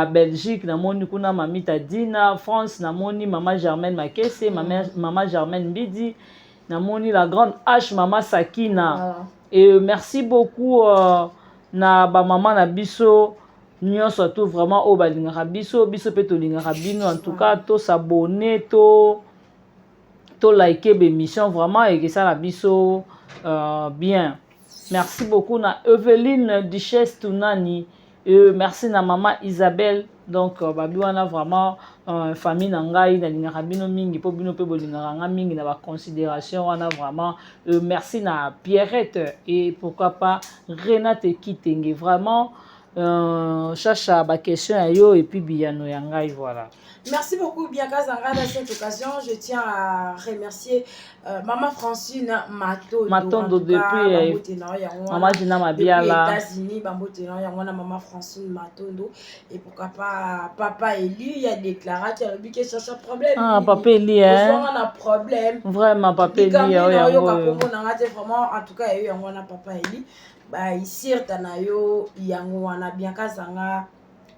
Belgique namoni kuna mamita Dina France namoni maman Germaine Makese maman Germaine Bidi namoni la grande H maman Sakina et merci beaucoup na ba maman na biso nyonso tout vraiment o balingaka biso pe to lingaka bino en tout cas to s'abonner to liker l'émission vraiment et que ça la biso bien. Merci beaucoup na Evelyne Duchesse Tunani et merci na maman Isabelle donc babi wana vraiment famille na ngai na lingaka bino mingi po bino pe bolingaka nga mingi na ba considération wana vraiment merci na Pierrette et pourquoi pas Renate Kitenge vraiment Chacha ba question ya yo et puis biyano ya ngai voilà. Merci beaucoup Bianca Zanga dans cette occasion. Je tiens à remercier Maman Francine Matondo depuis Maman Gina Mabiala depuis États-Unis Maman Francine Matondo et pourquoi pas Papa Eli il a déclaré qu'il a dit que cherche un problème. Papa Eli on a un problème. Vraiment Papa Eli vraiment en tout cas il y a un Papa Eli bah ici tanayo yango wana Bianca Zanga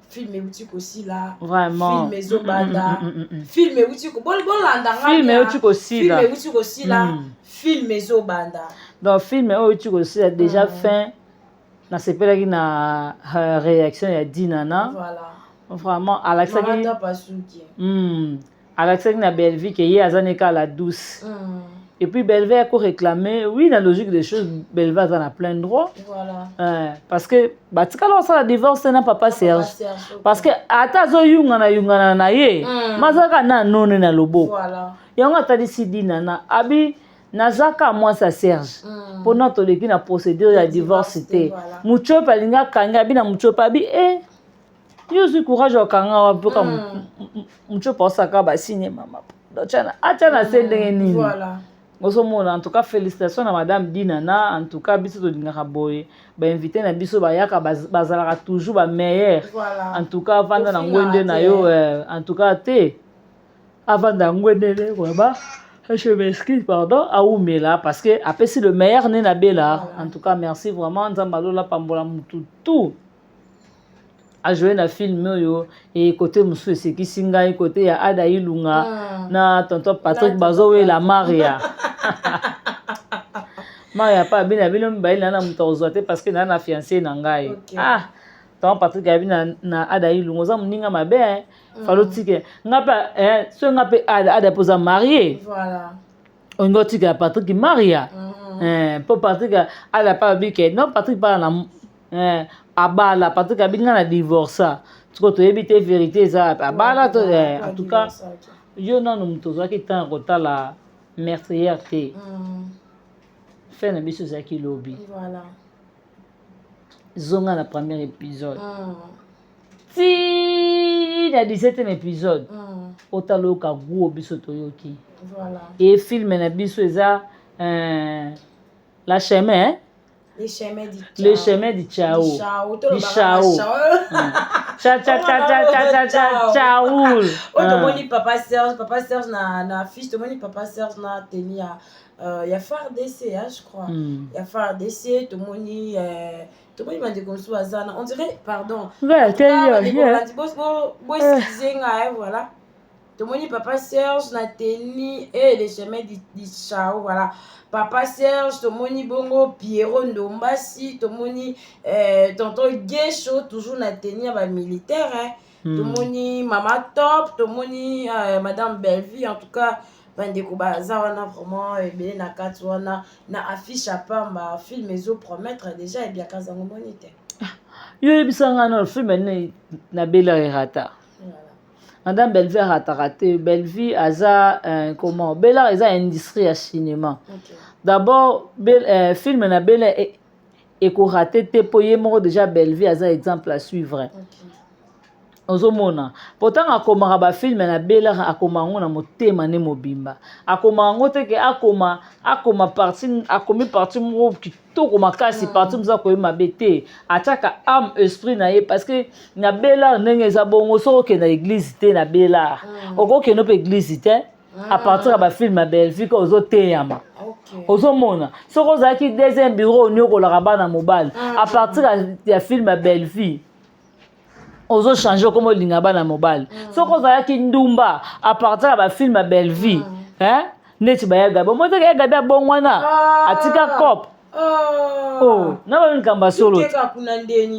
film eutiko aussi là vraiment film ezobanda film eutiko bolanda film eutiko aussi là film eutiko aussi là film ezobanda donc film eutiko aussi là déjà fin na sepelaki na réaction ya Dinana voilà vraiment Alexaki Alexaki na Belgique ye azaneka la douce et puis Belvé a réclamé oui la logique des choses Belvé a dans plein droit voilà parce que batika là ça la divorce na papa Serge parce que ata zo yungana na ye mazaka na none na lobo voilà yango atali sidina na abi nazaka moi ça Serge pendant to leki na procédure ya divorce te muchopa linga kanga bina muchopa bi yo suis courage wa kanga wa poka muchopa osaka ba signe mama achana sendenge nini voilà en tout cas félicitations à madame Dinana en tout cas biso to linga boye ba invité na biso ba yaka bazalaka toujours ba meilleur en tout cas vanda na ngwende na yo en tout cas te avant d'angwende vraiment je m'excuse pardon à Oumela parce que après si le meilleur n'est na bela en tout cas merci vraiment nzambalola pambola mututu a joué na film yo et côté musu c'est qui singa et côté ya Ada Ilunga na tonton Patrick Bazowe la Maria Maria pas bien bino mbaila na mutozwate parce que na fiancé na ngai tonton Patrick abina na Ada Ilunga za muninga mabe falo tike ngapa so ngape Ada poza marié voilà on go tike Patrick Maria pour Patrick Ada pas bike non Patrick pas na abala Patrick abinga na divorça tuko to ebite vérité ça abala to en tout cas yo na no mtozo ki tan kotala meurtrière te fait na biso za ki lobby voilà zonga na premier épisode si la 17e épisode otaloka gwo biso toyoki voilà et film na biso eza la chemin les chemins du Chao. Du Chao. Chao. Oh, tomoni papa Serge na fiche, tomoni papa Serge na teni ya FARDC, je crois. Ya FARDC, tomoni mande comme ça azana. On dirait pardon. Ouais, voilà. Tomoni papa Serge na teni et les chemins du Chao, voilà. Papa Serge, tomoni bongo Pierrot Ndombasi, tomoni tonton Guécho, toujours na tenir ba militaire, tomoni Mama Top, tomoni Madame Belleville, en tout cas, bandeko bazawana vraiment ebele na katwana na affiche à pamba film ezo promettre déjà et bien kazango monite. Yo ebisanga na film na bela erata. Madame Belleville a raté. Belleville a comment Bella est industrie à cinéma. D'abord, film na Bella et qu'on raté te poye moro déjà Belleville a exemple à suivre. Ozomona. Pourtant a komara ba film na Bella a komango na motema ne mobimba. A komango te ke a koma parti moro ki to koma kasi parti mza ko mabete. Ataka âme esprit na ye parce que na Bella ndenge za bongo so ke na église te na Bella. Oko ke no pe église te à partir ba film na Belleville ko zo te yama. Ozomona. So ko za ki deuxième bureau nyoko la rabana mobile à partir ya film na Belleville. Ozo changer comme lingaba na mobile. So ko za ki ndumba à partir ba film na Belleville. Neti ba ya gabo. Mo te ya gabo bongwana. Atika cop. Oh, na ba nkamba solo.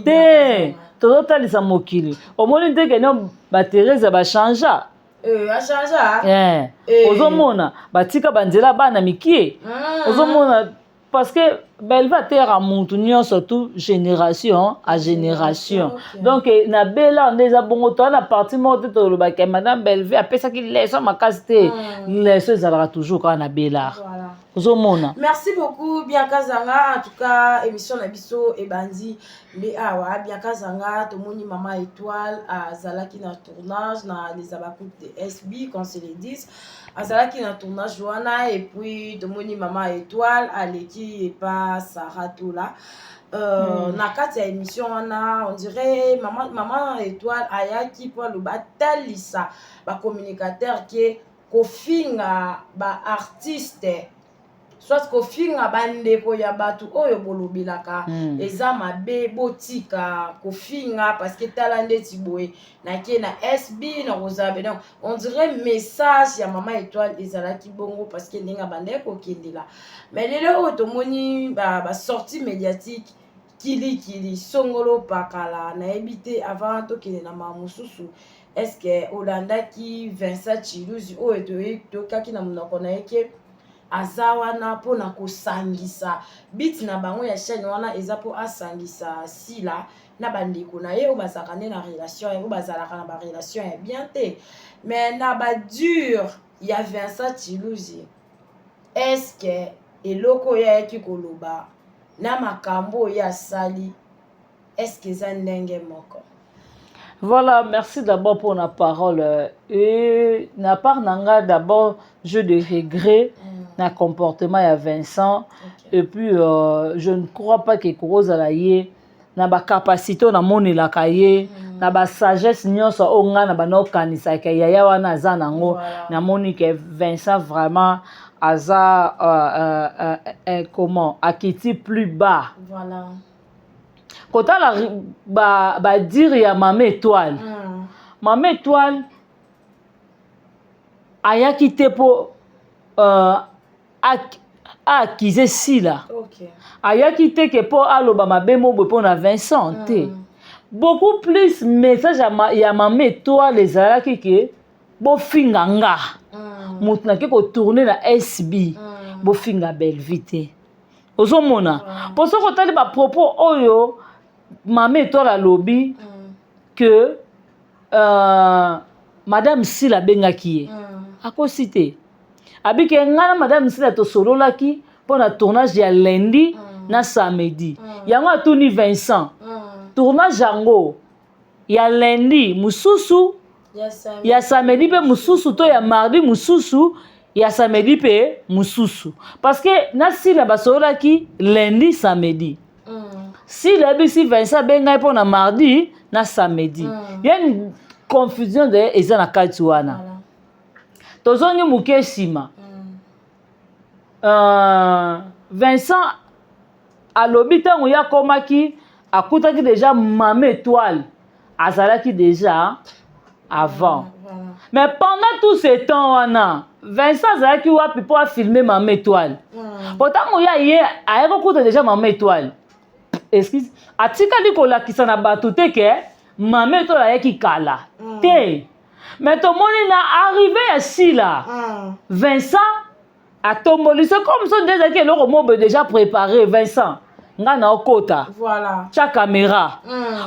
Te, todo talisa mokili. Omoni te ke no ba Teresa ba changea. A changea. Ozomona, batika banzela bana mikie. Ozomona parce que belle va terre à montunio surtout génération à génération. Donc na bela ndeza bongo to na partie mode to lo ba ke madame Belleville apesa ki leso makasite. Leso zalera toujours quand na bela. Voilà. Ozomona. Merci beaucoup Bianca Zanga, en tout cas émission na biso e bandi le awa Bianca Zanga tomoni Maman Étoile à Zalaki na tournage na les abakout de SB quand c'est les 10 à Zalaki na tournage Joana et puis tomoni Maman Étoile à l'équipe et pas Sarah Toula na kati ya émission on dirait Maman Étoile ayaki pour le batalisa ba communicateur qui kofinga ba artiste soit kofinga bandeko ya batu oyo bolobelaka eza mabe botika kofinga parce que talande tiboé na ki na SB na rosabe donc on dirait message ya Maman Étoile ezalaki bongo parce que ndinga bandeko kendela mais lelo otomoni ba sortie médiatique kili songolo pakala na ebité avant to kene na mamususu est-ce que Olanda ki Vincent Chiluzi oyo to kaki na munoko na yeke azawana po na kosangisa bit na bango ya chaîne wana eza po asangisa sila na bandeko na ye o bazaka na relation o bazalaka na ba relation ya bien te mais na ba dur ya Vincent Chiluzi est-ce que eloko ya ki koloba na makambo ya sali est-ce que ça ndenge moko? Voilà, merci d'abord pour la parole. Et na part nanga d'abord je de regret na comportement ya Vincent. Et puis je ne crois pas que Rose a yé na ba capacité na moni la kaye na ba sagesse nyonso onga na ba no kanisa ke yaya wana za nango na moni que Vincent vraiment aza comment akiti plus bas. Voilà. Quand ba dire ya Maman Étoile. Maman Étoile aya quitté pour acquiser si là. OK. Aya quitté que pour aloba mabemo pour na Vincent té. Beaucoup plus message ya Maman Étoile les ala ki bo finganga. Mutna ke ko tourner na SB. Bo finga belle vite. Ozomona. Pour ça que ba propos oyo Maman Étoile a lobby que Madame Sila bengaki a ko cité abi ke ngana Madame Sila to solo laki pour na tournage ya lundi na samedi yango atuni Vincent tournage yango ya lundi mususu ya samedi pe mususu to ya mardi mususu ya samedi pe mususu parce que na Sila ba solo laki lundi samedi. Si le BC Vincent benga pour na mardi na samedi. Il y a une confusion de eza na katuana. Tozongi muke sima. Vincent a l'obita où ya komaki akutaki déjà Maman Étoile. Azalaki déjà avant. Mais pendant tout ce temps wana Vincent azalaki wapi pour filmer Maman Étoile. Pourtant où ya yé a écouté déjà Maman Étoile. Excuse, atikali kolakisa na bato te ke Maman Étoile ayaki kala te. Mais tout le monde est arrivé ici là. Vincent a tombé. C'est comme ça que le mot déjà préparé. Vincent, ngana okota. Voilà. Cha caméra.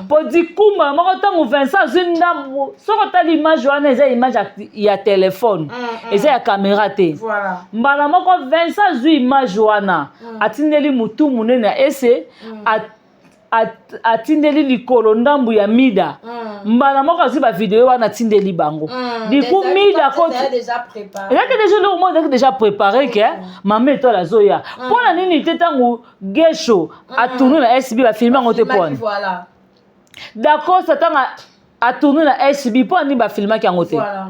Pour dire kuma, moi Vincent zindambo. So kota l'image wana eza image ya téléphone. Eza ya caméra te. Voilà. Mbala moko Vincent zu image wana. Atindeli mutu munene ese atindeli likolo ndambu ya mida. Mbala moko zi ba vidéo wana atindeli bango. Du coup mida ko déjà préparé. Il y a déjà le monde déjà préparé que Maman Étoile azoya. Pour la nini tetango gesho a tourner la SB va filmer en point. Voilà. D'accord, ça a tourner la SB pour ni ba filmer qui en côté. Voilà.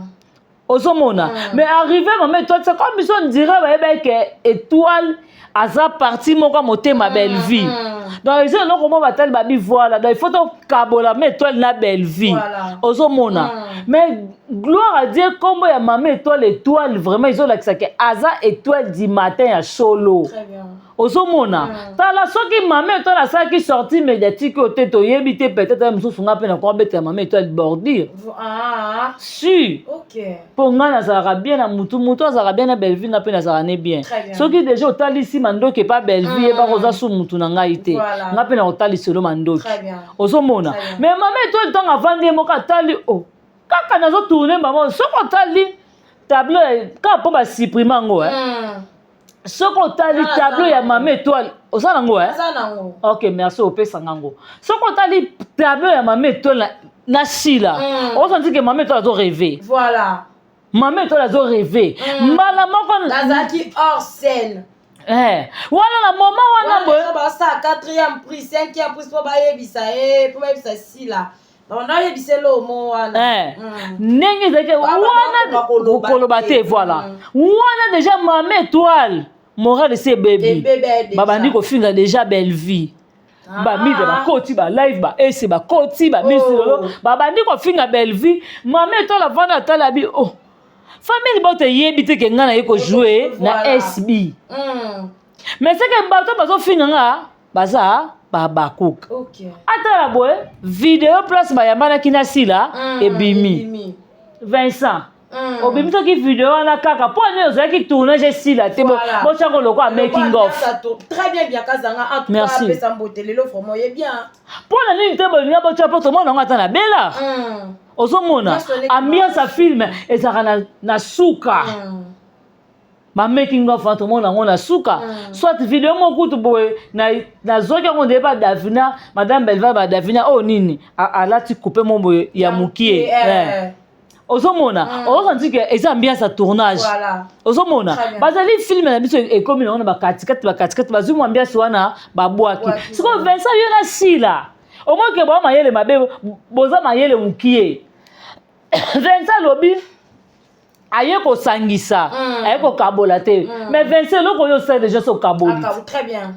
Osomona. Mais arrivé Maman Étoile, c'est comme si on dirait que Étoile aza parti moko moté ma belle vie. Donc ils ont comment va tel babi voilà. Donc il faut donc kabola Maman Étoile na belle vie. Osomona. Mais gloire à Dieu comme ya Maman Étoile vraiment ils ont là que ça que aza Étoile du matin à solo. Très bien. Osomona. Tala soki Maman Étoile ça qui sorti médiatique au tête yebité peut-être même sous son appel encore bête Maman Étoile bordir. Si. OK. Pour ngana ça sera bien na mutu ça sera bien na belle vie na pe na sera bien. Soki déjà otali si mandoki pas belle vie ba roza sous mutu na ngaité. Na pe na otali solo mandoki. Très bien. Osomona. Mais Maman Étoile tant avant de moka tali oh. Kaka nazo tourner maman soko tali tableau ka po ba supprimer ngo soko tali tableau ya Maman Étoile osala ngo OK merci opesa ngango soko tali tableau ya Maman Étoile na sila on senti que Maman Étoile azo rêver. Voilà. Maman Étoile azo rêver. Mbala moko Nazaki hors scène. Voilà la maman wana boy ba ça 4e prix 5e prix pour ba yebisa pour ba yebisa sila. On a yebisa lo mo wana. Nenge zeke wana bokoloba te voilà. Wana déjà Maman Étoile moral de ses bébés. Babandi ko finga déjà belle vie. Ba mide ba koti ba live ba ese ba koti ba misilo babandi ko finga belle vie. Maman Étoile avant atala bi oh. Famille bote yebite ke ngana yeko jouer na SB. Mais c'est que bato bazo finanga baza ba cook. OK. Atala boy vidéo place ba yamana kinasila et bimi. Vincent. Obimi to ki vidéo na kaka po ne ozaki tournage sila te bo chango loko a making of. Très bien kazanga en tout cas pesa mbotele lo vraiment est bien. Pour la nini te bo nya bo chapo to mona ngata na bela. Osomona ambiance film ezaka na suka. ma making of tout le monde on a souka soit vidéo mon coup boy na zoka on débat Davina madame Belva ba Davina oh nini ala ti couper mon boy ya mukie ozomona ozanti que eza ambiance à tournage ozomona bazali film na biso e comme on ba katikati bazumu ambiance wana ba boaki siko Vincent yo na sila au moins que ba mayele mabe boza mayele mukie Vincent lobi aye ko sangisa aye ko kabola te mais Vincent loko yo sait déjà so kaboli très bien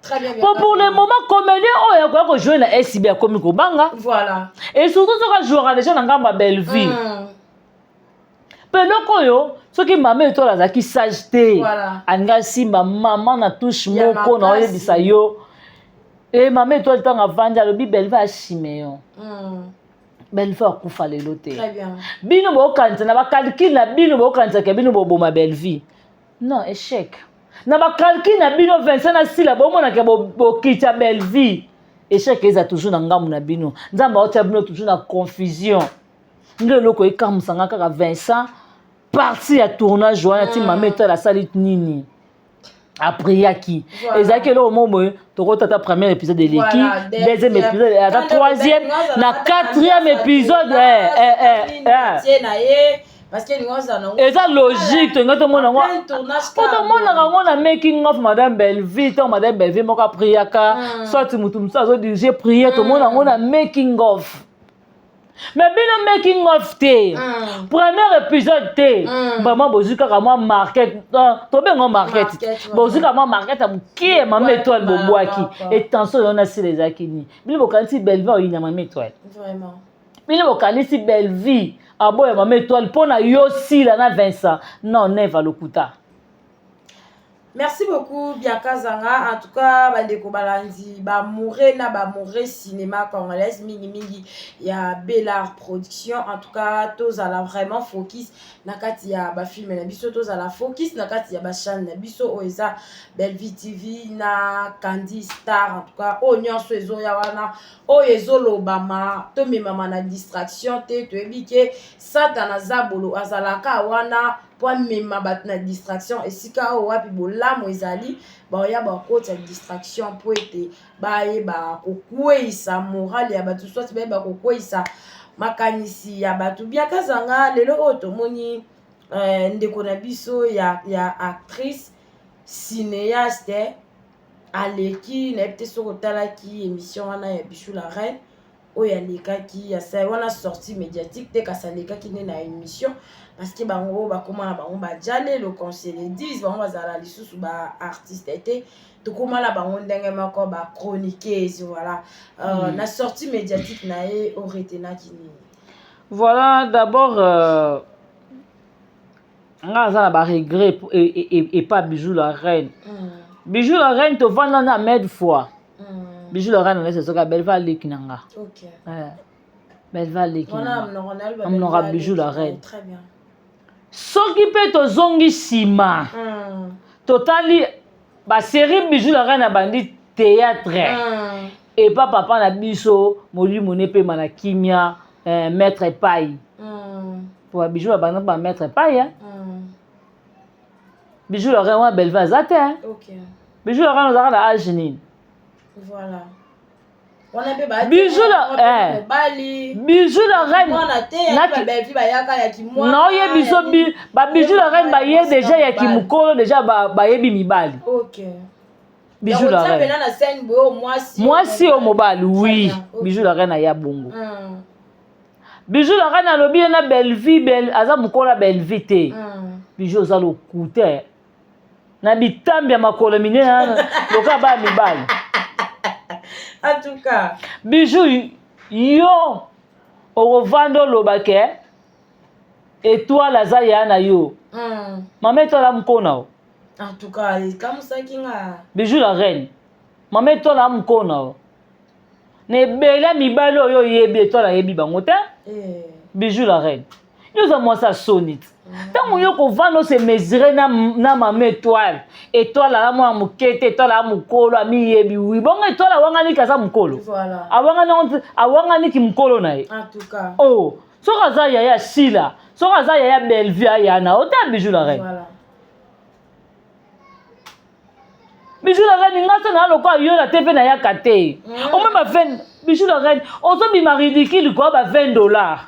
pour le moment comédien oh ya ko jouer na SIB comme ko banga voilà et surtout so ka jouera déjà na ngamba belle vie peloko yo soki mama eto la zaki sage te anga simba maman na touche moko na oye bisa yo et mama eto le temps avanja le belle va chimeyo belle vie akufa lelo te très bien bino bo kanza na ba calcul na bino bo kanza ke bino bo boma belle vie non échec na ba calcul na bino 25 na sila bo mona ke bo kicha belle vie échec eza toujours na ngamu na bino nzamba otia bino toujours na confusion ngelo loko ekamusanga kaka Vincent parti ya tournage wana ti mama eto la salit nini après yaki ezaki lo momo toko tata premier épisode de l'équipe deuxième épisode la troisième na quatrième épisode parce que eza logique to ngato mona ngwa to mona ngona making of madame Belleville to madame Belleville moka priaka soit mutu musa zo diriger prier to mona ngona making of mais bino making of te premier épisode te vraiment bozuka kama market to bengo market bozuka kama market amukie mama étoile bobwaki et tension on a si les akini bino bokanti Belleville oyina mama étoile vraiment bino bokanti Belleville aboya mama étoile pona yo sila na Vincent non neva lokuta. Merci beaucoup Bianca Zanga. En tout cas, bandeko balandi ba mouré na ba mouré cinéma congolais mingi ya Bellard production. En tout cas, tous à la vraiment focus na kati ya ba film na biso tous à la focus na kati ya ba chaîne na biso oeza Belleville TV na Candy Star. En tout cas, o nyonso ezo ya wana o ezo lobama to mema na distraction te to ebike satana zabolo azalaka wana pour mema bat na distraction esika o wapi bolamo ezali ba ya ba kota distraction pour ete ba ye ba kokwesa morale ya batu soit ba kokwesa makanisi ya batu Bianca Zanga lelo otomoni ndeko na biso ya actrice cinéaste aleki na peut-être sur talaki émission wana ya Bichou la reine oya lekaki ya sa wana sortie médiatique te ka salekaki ne na émission parce que bango ba komana bango ba jale le conseil les 10 bango bazala lisusu ba artiste été to komala bango ndenge mako ba chroniqueuse voilà na sortie médiatique na e oretena kini voilà d'abord nga za ba regret et pas Bijou la reine Bijou la reine to vanda na med fois Bijou la reine c'est ça belle va lekinanga OK belle va lekinanga on aura Bijou la reine très bien soki pe to zongi sima totali ba série Bijou la reine a bandi théâtre et pas papa na biso molimo ne pe mana kimia maître pai pour Bijou la bandi ba maître pai Bijou la reine wa belle va zate OK Bijou la reine on a âge nini voilà on a be ba Bijou la Bijou la reine non ye biso ba Bijou la reine ba ye déjà ya kimukolo déjà ba yebi mibali OK Bijou la reine moi si au mobile oui Bijou la reine ya bongo Bijou la reine alobi na Belleville aza mukola Belleville te Bijou za lo kuter na bitambi ya makolo minene loka ba mibali en tout cas Bijou yo orevando lobake étoile azaya na yo mama étoile amkona en tout cas comme ça kinga Bijou la reine mama étoile amkona ne bela mibali oyo yebi étoile yebi bango te Bijou la reine yo za moi ça sonite tant yo ko vando se mesurer na mama étoile la mo mukete étoile la mukolo ami yebi wi bongo étoile wangani kaza mukolo voilà awangani ki mukolo na ye en tout cas oh so kaza ya sila so kaza ya Belleville ya na ota Bijou la reine voilà Bijou la reine nga so na lokwa yo la TV na ya kate o même ba 20 bijou la reine o so bi ridicule quoi ba $20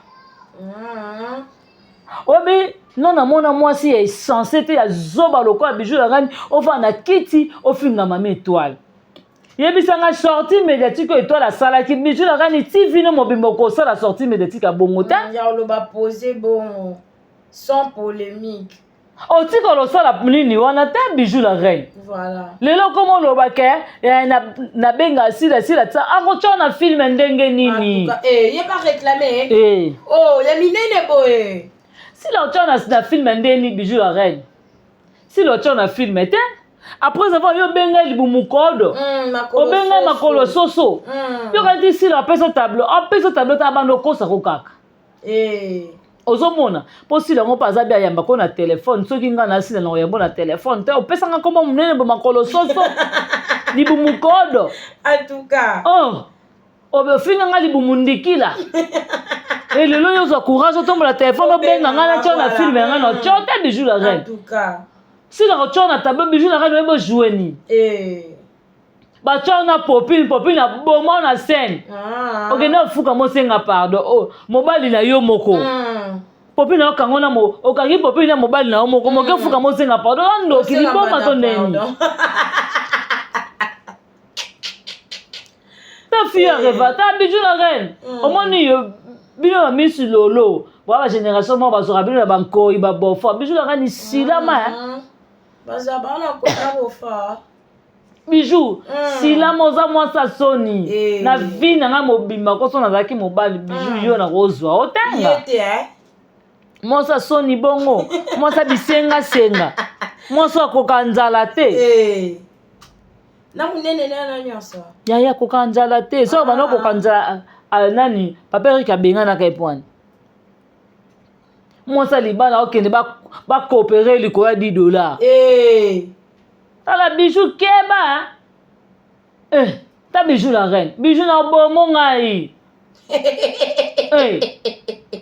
obi non na mona mwasi est censé te ya zoba lokwa bijou la reine o va na kiti o finga mama étoile yebisanga sortie médiatique étoile la sala ki bijou la reine ti vino mobimbo ko ça la sortie médiatique a bongo ta ya lo ba poser bon sans polémique. O ti ko lo sala nini wana te bijou la reine. Voilà. Lelo komo lo ba ke na benga sila ta ako chona film ndenge nini. Y a pas réclamé. Oh, ya minene boy. Si lo chona na film ndenge ni bijou la reine. Si lo chona film te après avoir yo benga libumukodo. O benga makolo soso. Yo ka di si la peso tableau. A peso tableau ta bando ko sa ko kaka. Ozomona posi lango paza bia yamba ko na téléphone soki nga na sila na yamba na téléphone te opesa nga kombo munene bo makolo soso libumukodo en tout cas obe finga nga libumundikila lelo yo za courage otombola téléphone obenga nga na tona film nga na tota bijou la reine en tout cas si la tona tableau bijou la reine bo jouer ni ba tona popine na boma na scène ok na fuka mo senga pardon mobali na yo moko popine na kangona mo okangi popine na mobali na yo moko mo ke fuka mo senga pardon ando kili boma to neni ta fille reva ta bijou la reine au moni yo bino ba misu lolo ba génération mo ba so rabino na banko iba bofo bijou la reine silama baza bana ko na bofa bijou sila moza mwasa soni na vie na nga mobimba ko so nazaki mobali bijou yo na kozwa otanga mwasa soni bongo mwasa bisenga senga mwasa kokanzala te na munene na nyonso ya kokanzala te so bana kokanzala nani papa Eric abenga na kaipwani mwasa libana okende ba coopérer liko ya $10 tala bijou keba ta bijou la reine bijou na bomo ngai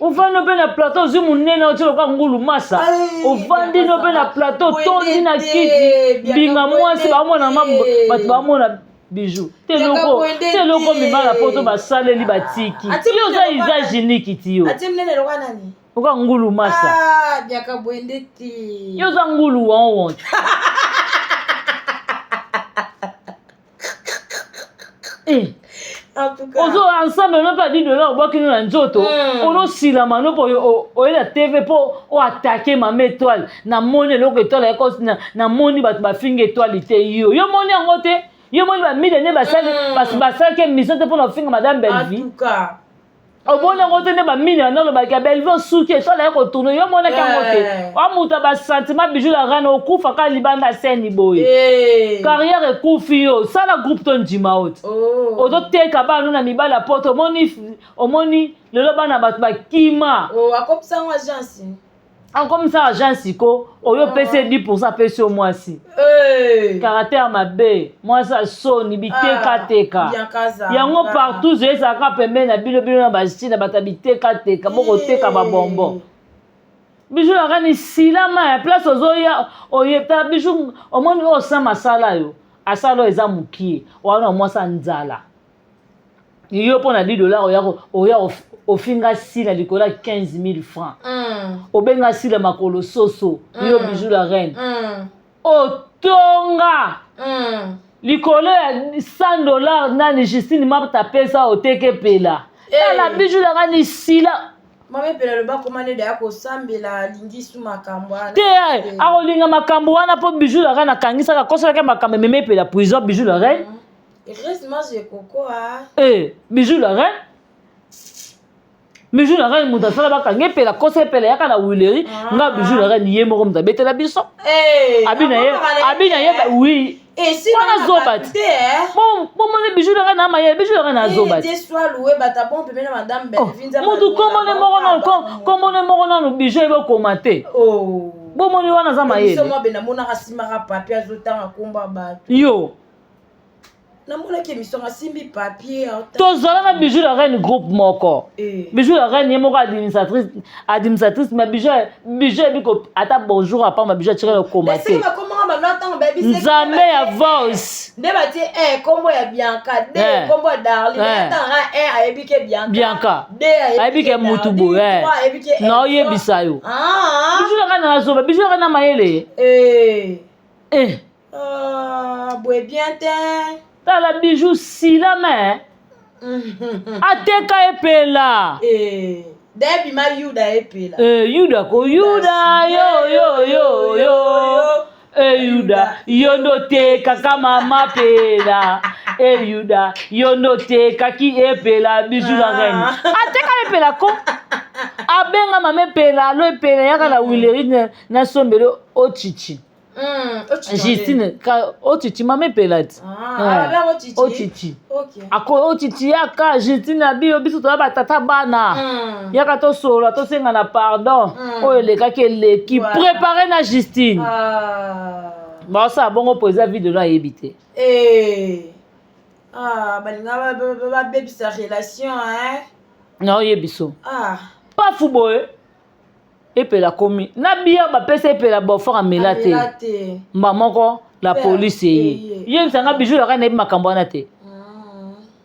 ufandi pe na plateau zi munene otilo kwa ngulu masa ufandi no pe na plateau tondi na kiti binga mwasi bamona bato bamona bijou te loko mimala poto basaleli batiki yo za usage unique ti yo oka ngulu masa yo za ngulu won ozo ensemble no pas $10 obakino na nzoto ono silama no po oyela TV po o attaquer mama étoile na moni loko étoile ya kosi na moni bato bafinga étoile te yo moni yango te yo moni ba millionnaire basali ke mission te po na finga madame Belleville en tout cas obona ngote ne ba millionnaire ba ka Belleville suki étoile ya ko tourner yo moni ka ngote o muta ba sentiment bijou la reine okufa ka libanda scène boye carrière ekufi yo sala groupe ton jimaot ozo teka ba na mibala poto omoni lelo bana bato bakima akopisa ngo agence comme ça agence ko oyo pese 10% pese au mwasi caractère mabe mwasa soni biteka yango partout zesa ka pembe na bilo na basina batabiteka teka boko teka ba bonbon bijou la reine silama ya place ozoya oyeta bijou omoni osama sala yo asalo eza mukie wana mwasa nzala yo pona $10 oya ofinga sila likola 15,000 francs obenga sila makolo soso yo bijou la reine otonga likolo ya $100 nani Justine mapta pesa oteke pela la bijou la reine sila mame pela le ba komane da ko sambela lingisu makambo ana te akolinga makambo wana po bijou la reine akangisa ka kosa ka makambo meme pela prison bijou la reine reste manger coco bijou la reine bijou la reine muta sala bakange pela kosa pela yaka na wileri nga bijou la reine ye moko muta betela biso abina ye oui si on a zobat bon mon bijou la reine na maye bijou la reine na zobat des soit loué bata bon pe madame Belleville mutu comment ne moko na bijou ebo komate bon moni wana za maye so mo bena mona kasima ka papier azotanga komba bato yo namona ke mission asimbi papier tozala na bijou la reine groupe moko bijou la reine moko administratrice mais bijou biko ata bonjour apa ma bijou tire le commenter nzambe ya voice nde batie kombo ya Bianca de kombo ya Darling tanga ayebi ke Bianca ayebi ke mutubu na oyebisa yo bijou la reine na zoba bijou la reine na mayele boy bien te tala bijou sila me ateka epela debi ma yuda epela yuda ko yuda yo yuda yondo teka kama mapela yuda yondo teka ki epela bijou la reine ateka epela ko abenga mame pela lo epela yaka na wileri na sombelo ochichi Justine, otiti mame pelati. Otiti. Ako otiti yaka Justine abi obiso to ba tata bana. Yaka to solo to senga na pardon. O eleka ke leki préparer na Justine. Ba ça bongo poser vidéo na yebité. Balinga ba baby sa relation Non yebiso. Pas fouboye. Epela komi na biya ba pesa epela bo fora melate mbamoko la police ye sanga bijou la reine makambo na te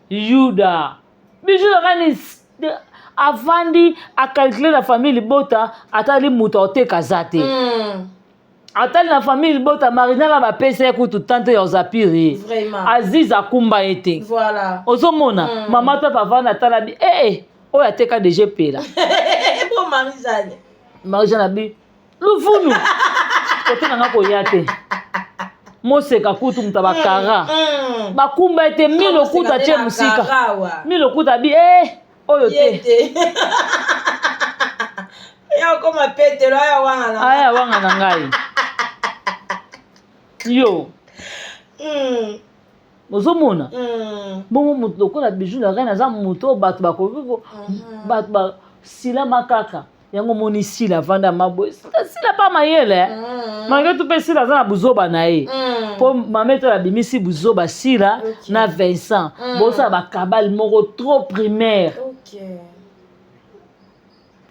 yuda bijou la reine avandi a calculer la famille bota atali muto te kazate atali la famille bota marina la ba pesa kutu tante yo zapiri Aziz akumba ete voilà ozomona mama to papa na talabi o ya teka DG pela bon Marie-Jeanne Marie-Jeanne abi luvunu kote nanga koyate moseka kutu mutabakara bakumba ete milo kuta che musika milo kuta bi oyo te ya koma pete lo aya wanga na ngai yo ozomona bongo mutu lokola bijou la reine aza mutu bato bakoko bato ba sila makaka yango moni sila vanda mabo sila pa mayele malgré tout pe sila za na buzoba na ye po mameto la bimisi buzoba sila na Vincent bosa ba kabal moko trop primaire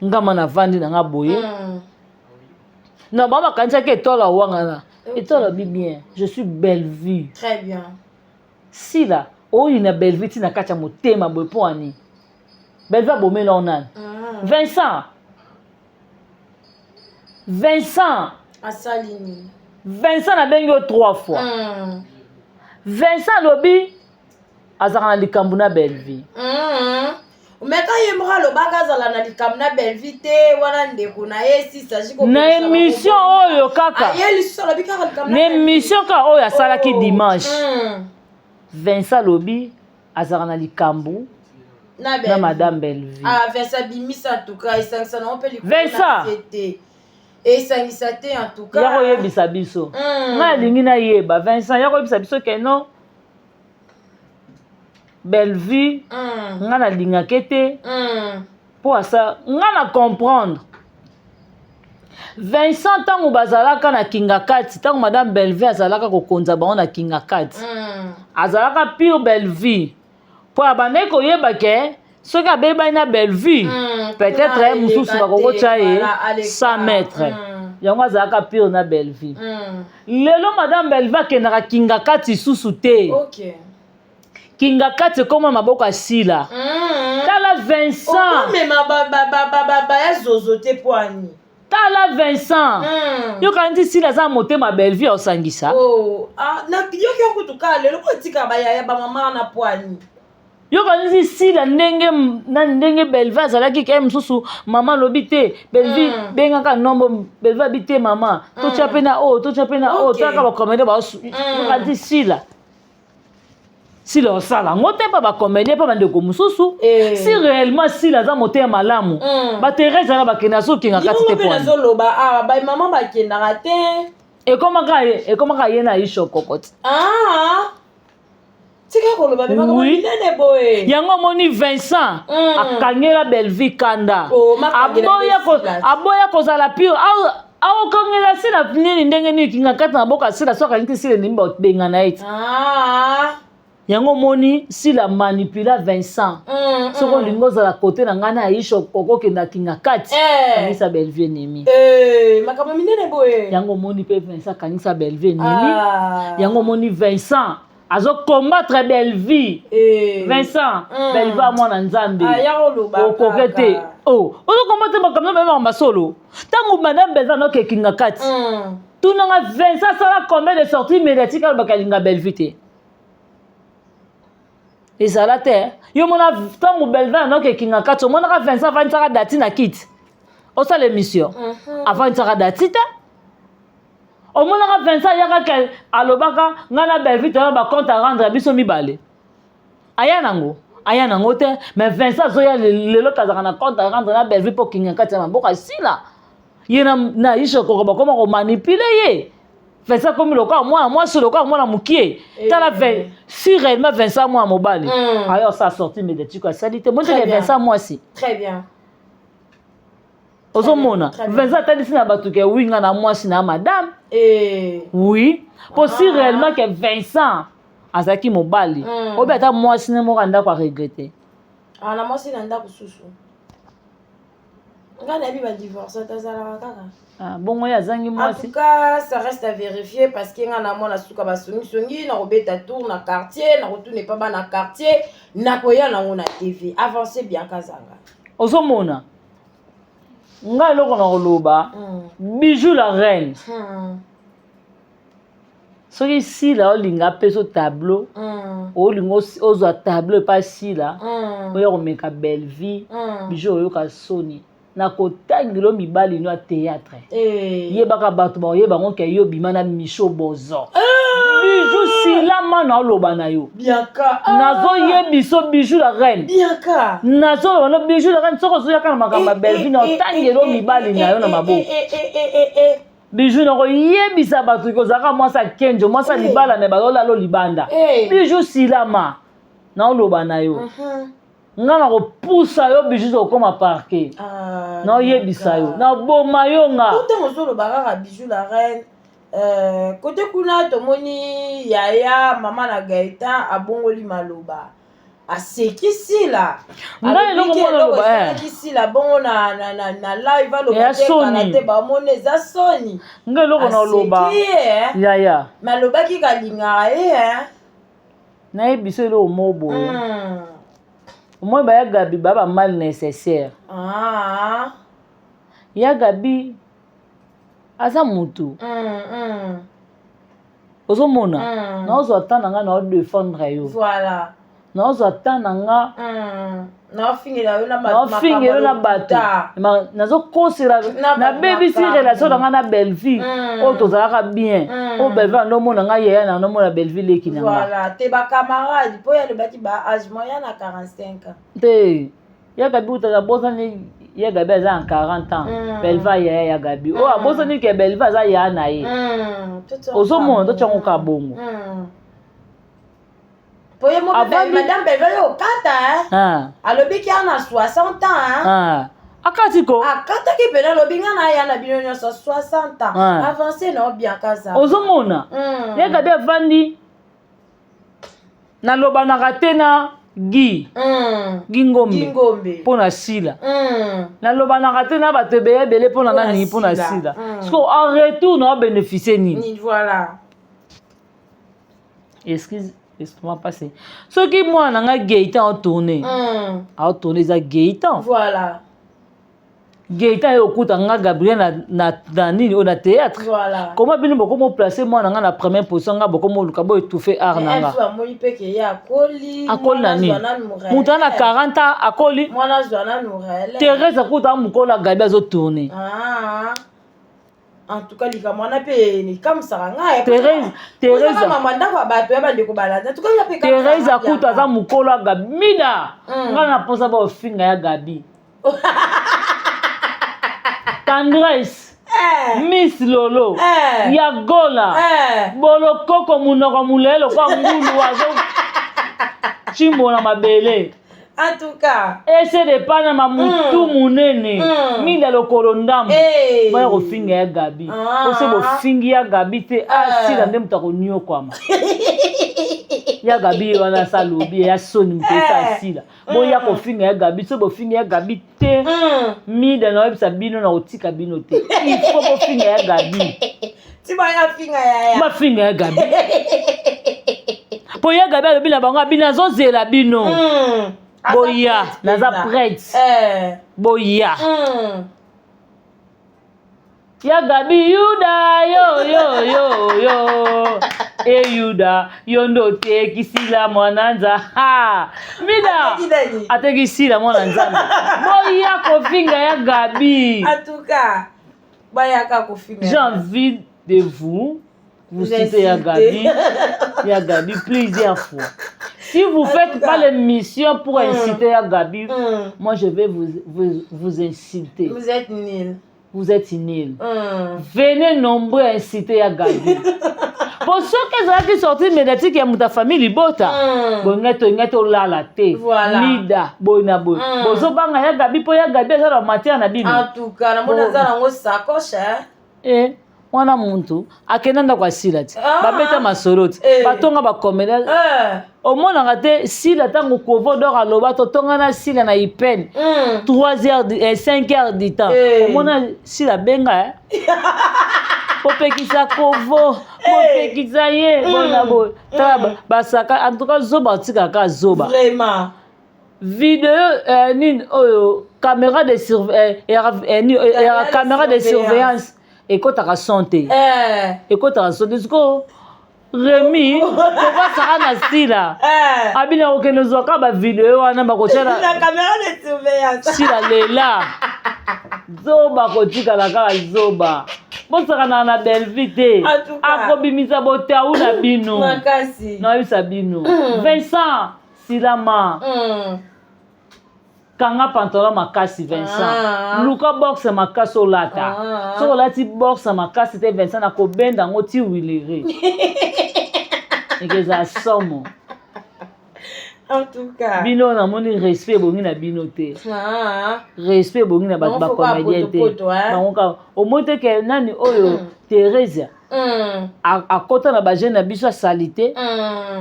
ngama na vandi na nga boye na baba kanisa ke tola wanga na etola bi bien je suis belle vue très bien sila oyi na belle vue tina kacha motema boye po ani belle vue bomela onani Vincent asalini Vincent na bengi 3 fois Vincent lobi azaka na likambu na belle vie umeka yemra lo bagazala na likambu na belle vie te wana ndeko na yesi sajiko na émission oyo kaka ayeli sala bikaka likambu na émission ka oyo asalaki dimanche Vincent lobi azaka na likambu na madame Belleville Vincent bimisa en tout cas esangisa na opeli Vincent esangisa te en tout cas yako yebisa biso nga lingi na yeba Vincent yako yebisa biso ke non Belleville nga na lingaka te po asa nga na comprendre Vincent tango bazalaka na Kingakati tango madame Belleville azalaka kokonza bango na Kingakati azalaka pure Belleville po abandai koyeba ke soki abebai na Belleville peut-être mususu bakokotya ye 100 mètres yango azalaka pure na Belleville lelo madame Belleville akendaka Kingakati susu te Kingakati ekoma maboko ya sila tala Vincent ya zozo te poani tala Vincent yoka nti sila aza motema Belleville osangisa yoki okutuka lelo kotika bayaya bamama na poani yoka nti sila ndenge Belleville azalaki ke mosusu mama lobi te Belleville bengaka nombo Belleville abi te mama totya pe na o totya pe na o taka bakomede yoka nti sila osala ngo te pa bakomedie pa bandeko mosusu si réellement sila aza motema malamu baterese ana bakenda so Kingakati te poani bamama bakendaka te ekomaka ye na isho kokoti tika koloba minene boye yango omoni Vincent akangela Belleville kanda aboya kozala pure aokangela sila nini ndenge nini Kingakati na boka sila so akangi sila nini babengana ete yango moni si la manipula Vincent soko lingo za la côté na ngana aisho koko kenda kinga kati kanisa Bellevue ennemi makambo minene boye yango moni pe Vincent kanisa Bellevue ennemi yango moni Vincent azo combattre Bellevue Vincent Bellevue a mwana nzambe okokete ozo combattre makambo même masolo tango madame Belva no ke kinga kati tunanga Vincent sala combien de sorties médiatiques al bakalinga Bellevue te ezala te yo mona tango Belva no ke kinga kati o mona ka Vincent va ntaka dati na kit o sala émission avant ntaka dati te o mona ka Vincent yaka ke alobaka ngana Bellevue te ba compte à rendre biso mibale aya nango te mais Vincent zoya lelo kazaka na compte à rendre na Bellevue po kinga kati na mboka sila yena na isho ko ba comment ko manipuler ye Vincent comme le cas moi sur le cas moi na mukie tala si réellement Vincent moi mobali alors ça sorti médiatique à salité moi je Vincent moi si très bien ozomona Vincent tali sina batu ke winga na moi si na madame oui pour si réellement que Vincent azaki mobali obi ata moi si ne mo randa kwa regretter na moi si nanda kususu ngana bi ba divorce tazala kaka bon ya zangi moi si en tout cas ça reste à vérifier parce que ngana mona suka ba songi na robeta tour na quartier na retourne pas ba na quartier na koya na ngona TV avancer bien kazanga ozomona nga loko na koloba Bijou la reine soki si la olinga peso tableau olingo ozwa tableau pas si la oya komeka Bellevue Bijou oyoka soni na kotangelo mibali no théâtre yebaka bato ba yeba ngo ke yo bimana Micho Bozo Bijou sila mana oloba na yo biaka nazo yebiso Bijou la reine biaka nazo no Bijou la reine soko zoya kana makamba Bellevue na tangelo mibali na yo na maboko Bijou na ko yebisa bato ko zaka mwasa kenjo mwasa libala me balola lo libanda Bijou sila ma na oloba na yo ngana ko poussa yo Bijou zo koma parquet na yebisa yo na boma yo nga tout en solo bakaka Bijou la reine côté kuna to moni yaya mama na Gaëtan abongoli maloba aseki sila ngai loko mona loba aseki sila bongo na live aloba te ba mona za soni ngai loko na loba yaya maloba ki kalinga na yebisa lo mobo moi ba ya Gabi baba mal nécessaire ya Gabi asa mutu ozomona na ozo atana nga na défendre yo voilà na ozo atana nga na fingela na bato nazo kosira na baby si relation nga na Bellevue o tozalaka bien o Bellevue no mona nga yaya na no mona Bellevue leki na nga voilà te ba camarade po ya le bati ba âge moyen na 45 ans te ya Gabi utaza bosani ya Gabi aza en 40 ans Bellevue ya Gabi o abosani ke Bellevue aza ya na ye ozomona to tshongo ka bongo Poye mo madame Bellevue yo kata alobi ki ana 60 ans akati ko akata ki pena lobi nga na ya na bino nyonso 60 ans avancer no bien kaza ozomona ya Gabi avandi na loba na katena Ngombe pona sila na loba na katena bato ebele pona nani pona sila so en retour na bénéficier nini voilà excuse-moi passé soki mwana nga Gaëtan a tourné za Gaëtan voilà Gaëtan yo okuta nga Gabriel na nini na théâtre voilà comment bino boko mo placer mwana nga na première position nga boko mo luka bo étouffer art nanga akoli nani muta na 40 ans akoli mwana zwana Nourel Thérèse akuta mukola Gabi azo tourner en tout cas lika mwana pe ni comme ça nga Thérèse mama ndako bato ya bande ko balanda tout cas pe Thérèse akuta za mukola Gabi mida nga na posa ba ofinga ya Gabi Tendresse Miss Lolo ya Gola bolokoko munoko mulelo kwa ngulu wazo chimbo na mabele en tout cas ese de pana mamutu munene mila lokolo ndamu baya kofinga ya Gabi ose bofingi ya Gabi te asila nde mutako nyokwama ya Gabi wana sa lobi ya soni mpesa sila bo ya ko finga ya Gabi so bo finga ya Gabi te mida na websa bino na otika bino te il faut bo finga ya Gabi ti ba ya finga ya ba finga ya Gabi po ya Gabi alobi na bango bina zo zela bino boya naza prête boya ya Gabi Yuda yo Yuda yondo tekisila mwananza ha mida atekisila mwananza boya kofinga ya Gabi en tout cas bayaka kofinga j'ai envie de vous citer ya Gabi plusieurs fois. Si vous ne faites pas l'émission pour inciter à Gabi, moi je vais vous inciter. Vous êtes nul. Vous êtes nul. Venez nombreux inciter à Gabi. Pour ceux qui sont sortis médiatiques, il y a ta famille libota. Bonneto la te. Voilà. Lida boina boy. Bozo banga ya Gabi po ya Gabi za la matière na bino. En tout cas, na mona za ngo sacoche. Wana muntu akenanda kwa sila ti babeta masoroti batonga bakomela omona te sila tango kovo dor aloba to tonga na sila na ipen 5 heures du temps omona sila benga popekisa kovo popekisa ye bona boy basaka en tout cas zoba tika ka zoba vraiment vidéo nin oyo caméra de surveillance ekotaka santé ekotaka santé siko Remi pourquoi ça na stila abina okene zoka ba vidéo wana bakotela la caméra de surveillance sila lela zoba kotika la kala zoba bosaka na belle vite akobimisa botaou na bino makasi na yusa bino Vincent Silama kanga pantalon makasi Vincent luka box makasi olata so olati box makasi te Vincent na kobenda ngo ti wilere ekeza somo en tout cas bino na moni respect bongi na bino te respect bongi na ba comédien te bango o mote ke nani oyo Teresa akota na ba jeune na biso salite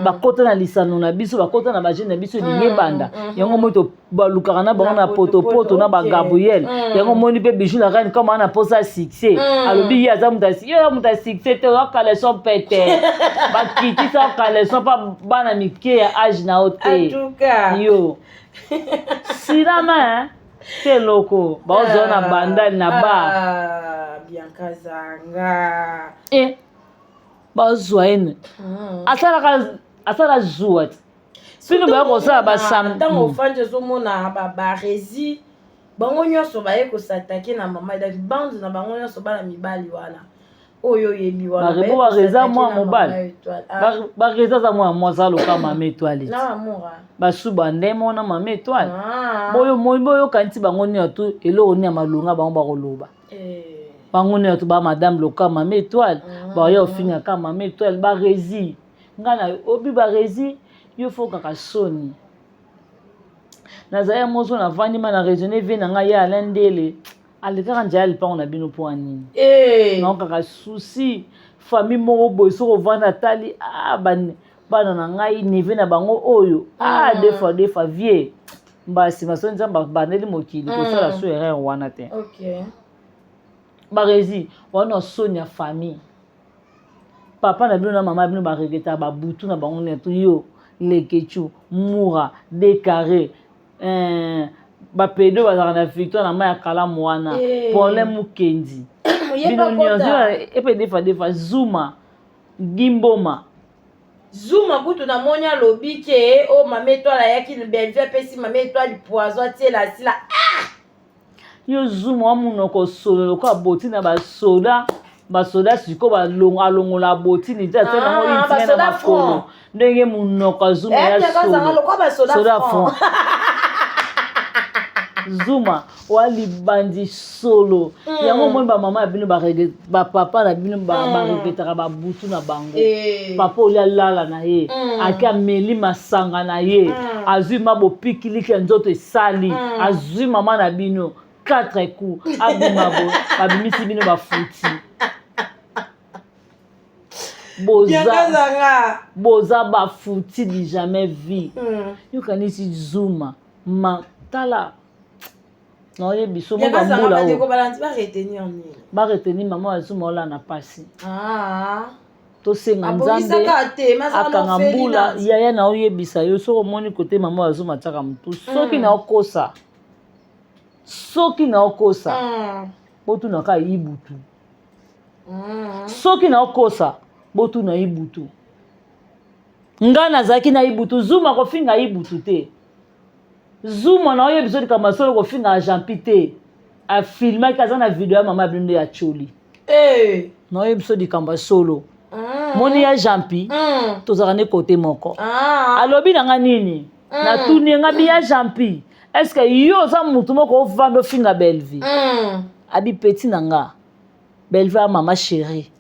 bakota na lisano na biso bakota na ba jeune na biso linge banda yango moto balukaka na bango na poto na ba Gabriel yango moni pe bijou la reine comme ana posa succès alobi ya za muta succès te wa collection pete bakiti sa collection pa bana mike ya âge na ote en tout cas yo Silama te loko bazo na bandali na ba Bianca Zanga bazwa ene asala zuwa sino ba ko sala ba sam tango fanje zo mona ba rezi bango nyonso ba yeko s'attaquer na mama da bande na bango nyonso ba na mibali wana oyo yebi wana ba reza moi mobile ba reza za moi mozalo kama mama étoile na amora ba suba ndemo na mama étoile boyo kanti bango nyoto eloko ni amalunga bango ba koloba bango nyoto ba madame loka mama étoile ba yo finga kama mama étoile ba rezi ngana obi ba rezi yo foka ka soni nazaya mozo na vandi mana raisonner vie na nga ya alendele alekaka njali pa on a bino po anini non kaka souci famille moko boy so vanda tali bana na ngai nive na bango oyo des fois vie mbasi maso nzamba baneli mokili ko sala so erreur wana te OK barezi wana sonia famille papa na bino na mama bino ba regreta ba butu na bango neto yo lekechu mura décarré ba pedo bazaka na victoire na maya kala mwana problème mukendi bino nyonso epe des fois zuma gimboma zuma kutu na monya lobi ke o mama étoile yaki ne belve pesi mama étoile poison tiela sila yo zuma munoko solo ko boti na basoda siko alongola botini te ate nango itina na makolo ndenge munoko zuma ya soda fond zuma walibandi solo yango moni ba mama bino ba papa na bino ba regretaka ba butu na bango papa oli alala na ye aka meli masanga na ye azwi mabo pikiliki nzoto esali azwi mama na bino 4 coups abimabo babimisi bino bafuti boza bafuti du jamais vu yokanisi Zuma matala non yebiso mo bambula ba retenir maman wa Zuma ola na pasi tosenga nzambe akanga mbula yaya na oyebisa yo soko moni kote maman wa Zuma tiaka mutu soki na okosa botuna ka yibutu soki na okosa botuna yibutu nga nazalaki na yibutu Zuma kofinga yibutu te Zuma na oyo episode kama solo kofinga jampi te afilmaki aza na video ya mama blinde ya choli na oyo episode kama solo moni ya jampi tozaka ne kote moko alobi nanga nini na tuni nga bi ya jampi est-ce que yo za mutu moko ovando finga Belleville abi petit nanga Belleville a mama chérie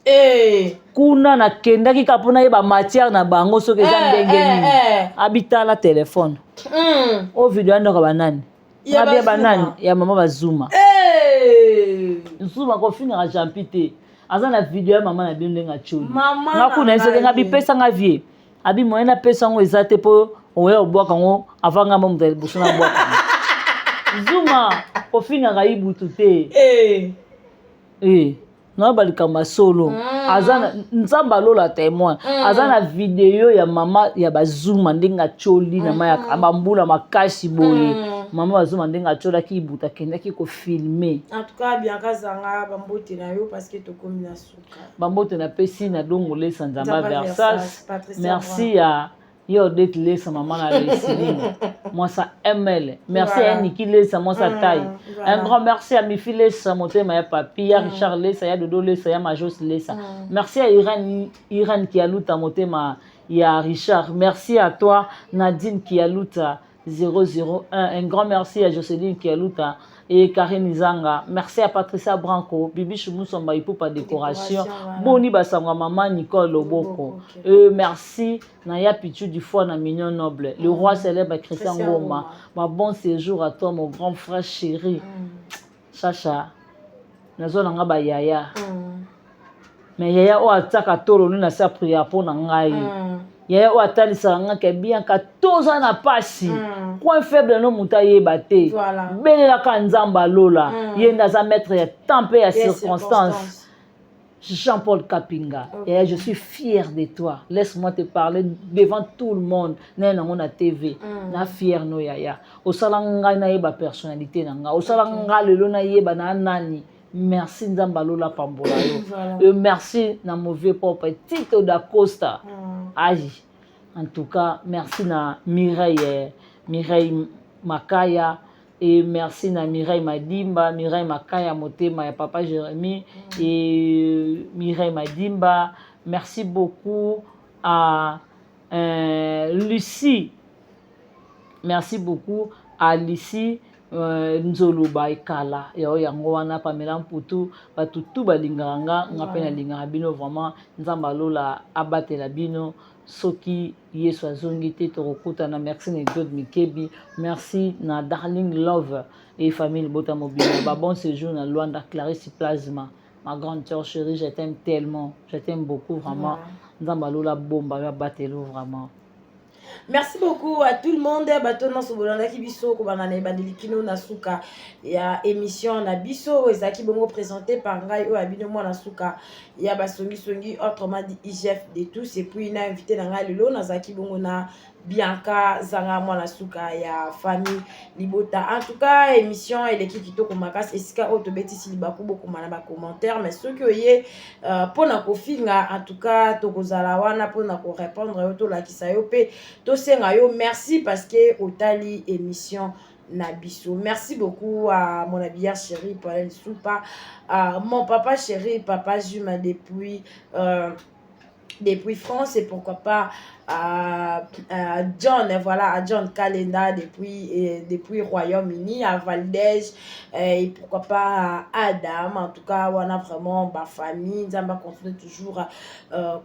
kuna na kendaki kapona ye ba matière na bango soki eza ndenge nini abitala téléphone o video ndoko banani ngabia banani ya mama bazuma Zuma ko finga jampi te aza na video ya mama na bino ndenga choli ngakuna esoke ngabi pesa nga vie abi moyena pesa ngo eza te po oya obwaka ngo avanga mo mutali busuna bwaka Zuma ko finga ga ibutu te na balikama solo aza nzamba lola témoin aza na video ya mama ya bazuma ndenga choli na maya bambula makasi boye mama bazuma ndenga chola ki ibuta kendaki ko filmer en tout cas bien kazanga bambote na yo parce que tokomi na suka bambote na pesi na dongole sanzamba Versas merci ya yo det lesa mama na lesini moi ça ML merci à Niki lesa moi ça taille un grand merci à Mifi lesa motema ya papi ya Richard lesa ya Dodo lesa ya Majos lesa merci à Iran qui a luta motema ya Richard merci à toi Nadine qui a luta 001 un grand merci à Jocelyne qui a luta et Karine Zanga merci à Patricia Branco Bibi Chumusomba ipupa décoration Boni Basangwa maman Nicole Loboko merci Naya Pichu du foie na mignon noble le roi célèbre Christian Ngoma ma bon séjour à toi mon grand frère chéri Chacha nazona nga ba yaya mais yaya o ataka tolo na sa prière pour na ngai yaya o atalisa nga ke bien ka toza na pasi point faible no muta yeba te belela ka nzamba lola yenda za maître ya temps et ya circonstance Jean-Paul Kapinga et je suis fier de toi laisse-moi te parler devant tout le monde na na TV na fier no yaya o sala nga na yeba personnalité na nga o sala nga lelo na yeba na nani merci nzamba lola pambola yo merci na mauvais propre Tito da Costa aïe en tout cas merci na Mireille Makaya et merci na Mireille Madimba Mireille Makaya motema ya papa Jérémy et Mireille Madimba merci beaucoup à Lucie merci beaucoup à Lucie Nzoluba Ekala yango wana Pamela Mputu batutu balinganga ngape na linganga bino vraiment nzamba lola abatela bino soki yesu azongi te tokokutana merci na Claude Mikebi merci na Darling Love et famille Bota Mobile ba bon séjour na Luanda Clarisse Plasma ma grande sœur chérie je t'aime tellement je t'aime beaucoup vraiment nzamba lola bomba ya batelo vraiment. Merci beaucoup à tout le monde. Batono sobolanda ki biso ko banane bandilikino na suka ya émission na biso ezaki bongo présenté par ngai o abino mo na suka ya basongi autrement dit IGF de tous et puis na invité na ngai lelo na zaki bongo na Bianca Zanga mo na suka ya famille Libota. En tout cas émission eleki kitoko makasi esika o tobetisi libaku beaucoup mana ba commentaire mais ceux que yé pona ko finga en tout cas tokozala wana pona ko répondre yo to la kisayo pe to senga yo merci parce que otali émission Nabiso. Merci beaucoup à mon habillard chéri Paul Soupa, à mon papa chéri Papa Juma depuis France et pourquoi pas John, voilà, à John Kalenda depuis Royaume-Uni, à Valdez, et pourquoi pas à Adam. En tout cas, on a vraiment ma famille. On va continuer toujours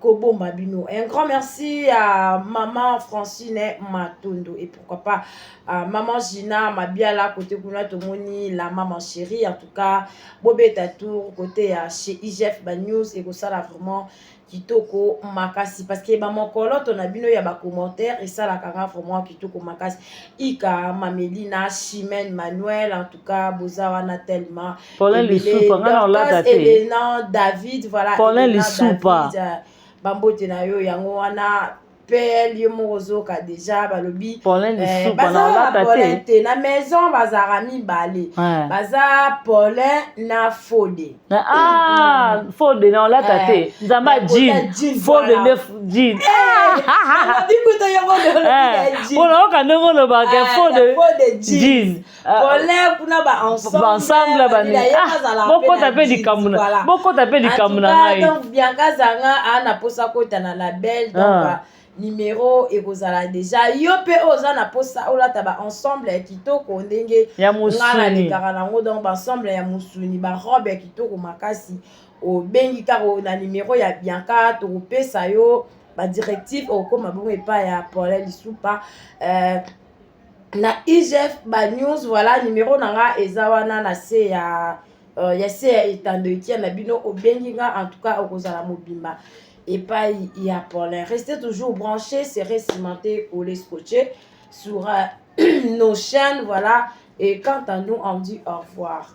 Kobo Mabino. Un grand merci à maman Francine Matondo et pourquoi pas à maman Gina Mabiala côté Kuna Tomoni, la maman chérie. En tout cas, Bobé Tatour côté chez IGF News et ça là vraiment kitoko makasi parce que maman kolote on a bino ya ba commentaire et ça la kanga vraiment kitoko makasi ika Mamelina Chimène Manuel en tout cas bozawa na tellement Paulin Lissoupa ngana la daté Elena David voilà Paulin Lissoupa bambote na yo yango wana PL yo mozoka déjà balobi Paulin Lissoupa na la daté na maison bazara mibale baza Paulin na Fode Fode na la daté nzamba jean Fode ne jean bikuto yo on a aucun nom le baguette Fode jean Paulin kuna ba ensemble beaucoup tapé du kamuna beaucoup tapé du kamuna donc Bianca Zanga ana posa kota na label donc numéro ekozala déjà yo pe ozana posa olata ba ensemble ya kitoko ndenge ya musuni ngana nango donc ensemble ya musuni ba robe ya kitoko makasi o bengi karo na numéro ya Bianca to pesa yo ba directive okoma bongo epa ya Paulin Lissoupa na IGF News voilà numéro nanga ezawana na se ya se etando ikia na bino obengi nga en tout cas okozala mobimba et pas il y a Paulin. Restez toujours branchés, serrez cimentés ou les scotchés sur nos chaînes, voilà. Et quant à nous, on dit au revoir.